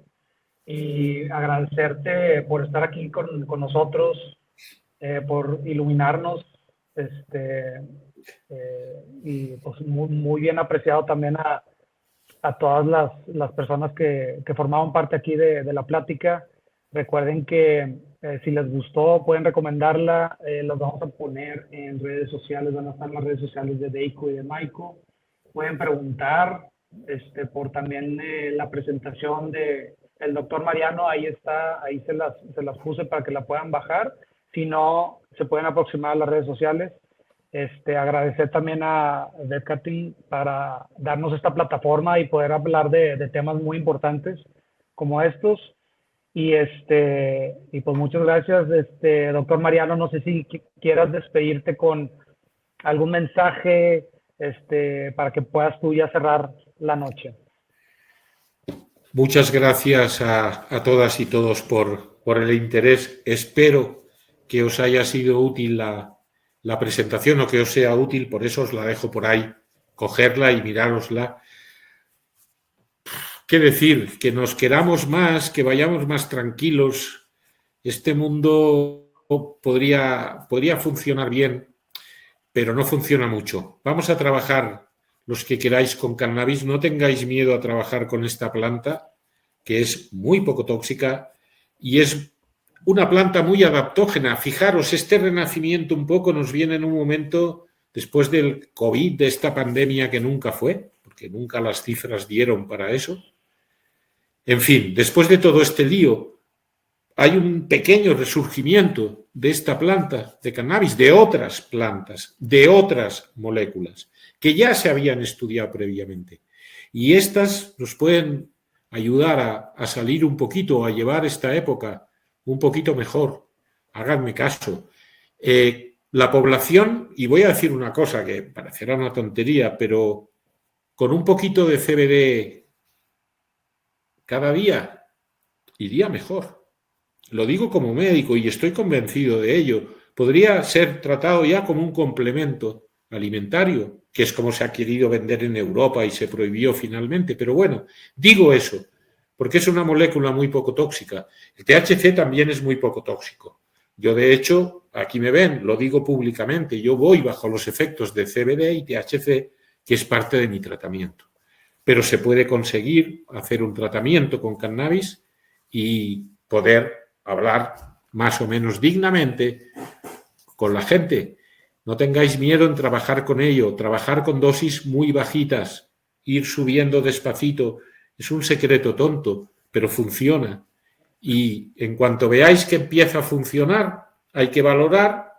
y agradecerte por estar aquí con nosotros, por iluminarnos, y pues muy bien apreciado también a todas las personas que formaban parte aquí de la plática. Recuerden que si les gustó pueden recomendarla, los vamos a poner en redes sociales, van a estar en las redes sociales de Deico y de Maiko. Pueden preguntar por también la presentación de el doctor Mariano, ahí está, ahí se las puse para que la puedan bajar. Si no, se pueden aproximar a las redes sociales. Agradecer también a Deadcutting para darnos esta plataforma y poder hablar de temas muy importantes como estos. Y pues muchas gracias, doctor Mariano. No sé si quieras despedirte con algún mensaje, para que puedas tú ya cerrar la noche. Muchas gracias a todas y todos por el interés. Espero que os haya sido útil la presentación o que os sea útil, por eso os la dejo por ahí, cogerla y mirárosla. ¿Qué decir? Que nos queramos más, que vayamos más tranquilos. Este mundo podría funcionar bien, pero no funciona mucho. Vamos a trabajar los que queráis con cannabis. No tengáis miedo a trabajar con esta planta, que es muy poco tóxica y es una planta muy adaptógena. Fijaros, este renacimiento un poco nos viene en un momento después del COVID, de esta pandemia que nunca fue, porque nunca las cifras dieron para eso. En fin, después de todo este lío, hay un pequeño resurgimiento de esta planta de cannabis, de otras plantas, de otras moléculas, que ya se habían estudiado previamente. Y estas nos pueden ayudar a salir un poquito, a llevar esta época un poquito mejor. Háganme caso. La población, y voy a decir una cosa que parecerá una tontería, pero con un poquito de CBD cada día iría mejor. Lo digo como médico y estoy convencido de ello. Podría ser tratado ya como un complemento alimentario, que es como se ha querido vender en Europa y se prohibió finalmente. Pero bueno, digo eso, porque es una molécula muy poco tóxica. El THC también es muy poco tóxico. Yo, de hecho, aquí me ven, lo digo públicamente, yo voy bajo los efectos de CBD y THC, que es parte de mi tratamiento. Pero se puede conseguir hacer un tratamiento con cannabis y poder hablar más o menos dignamente con la gente. No tengáis miedo en trabajar con ello, trabajar con dosis muy bajitas, ir subiendo despacito. Es un secreto tonto, pero funciona. Y en cuanto veáis que empieza a funcionar, hay que valorar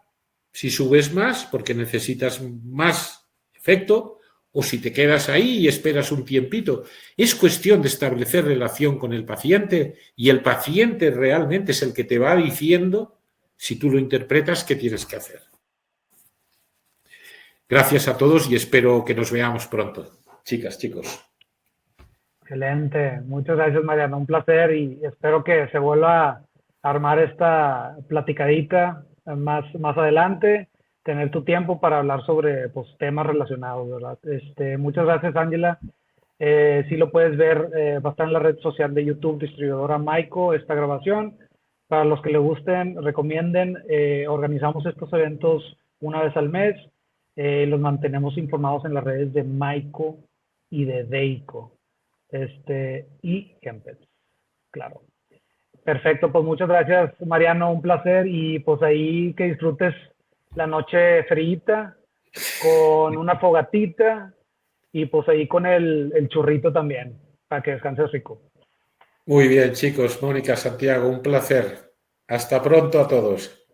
si subes más porque necesitas más efecto o si te quedas ahí y esperas un tiempito. Es cuestión de establecer relación con el paciente y el paciente realmente es el que te va diciendo, si tú lo interpretas, qué tienes que hacer. Gracias a todos y espero que nos veamos pronto. Chicas, chicos. Excelente. Muchas gracias, Mariano. Un placer y espero que se vuelva a armar esta platicadita más adelante, tener tu tiempo para hablar sobre pues, temas relacionados, ¿verdad? Muchas gracias, Ángela. Sí lo puedes ver, va a estar en la red social de YouTube, distribuidora Maiko, esta grabación. Para los que le gusten, recomienden, organizamos estos eventos una vez al mes, los mantenemos informados en las redes de Maiko y de Deico, y Hempels, claro. Perfecto, pues muchas gracias, Mariano, un placer y pues ahí que disfrutes la noche frita con una fogatita y pues ahí con el churrito también, para que descanses rico. Muy bien, chicos. Mónica, Santiago, un placer. Hasta pronto a todos.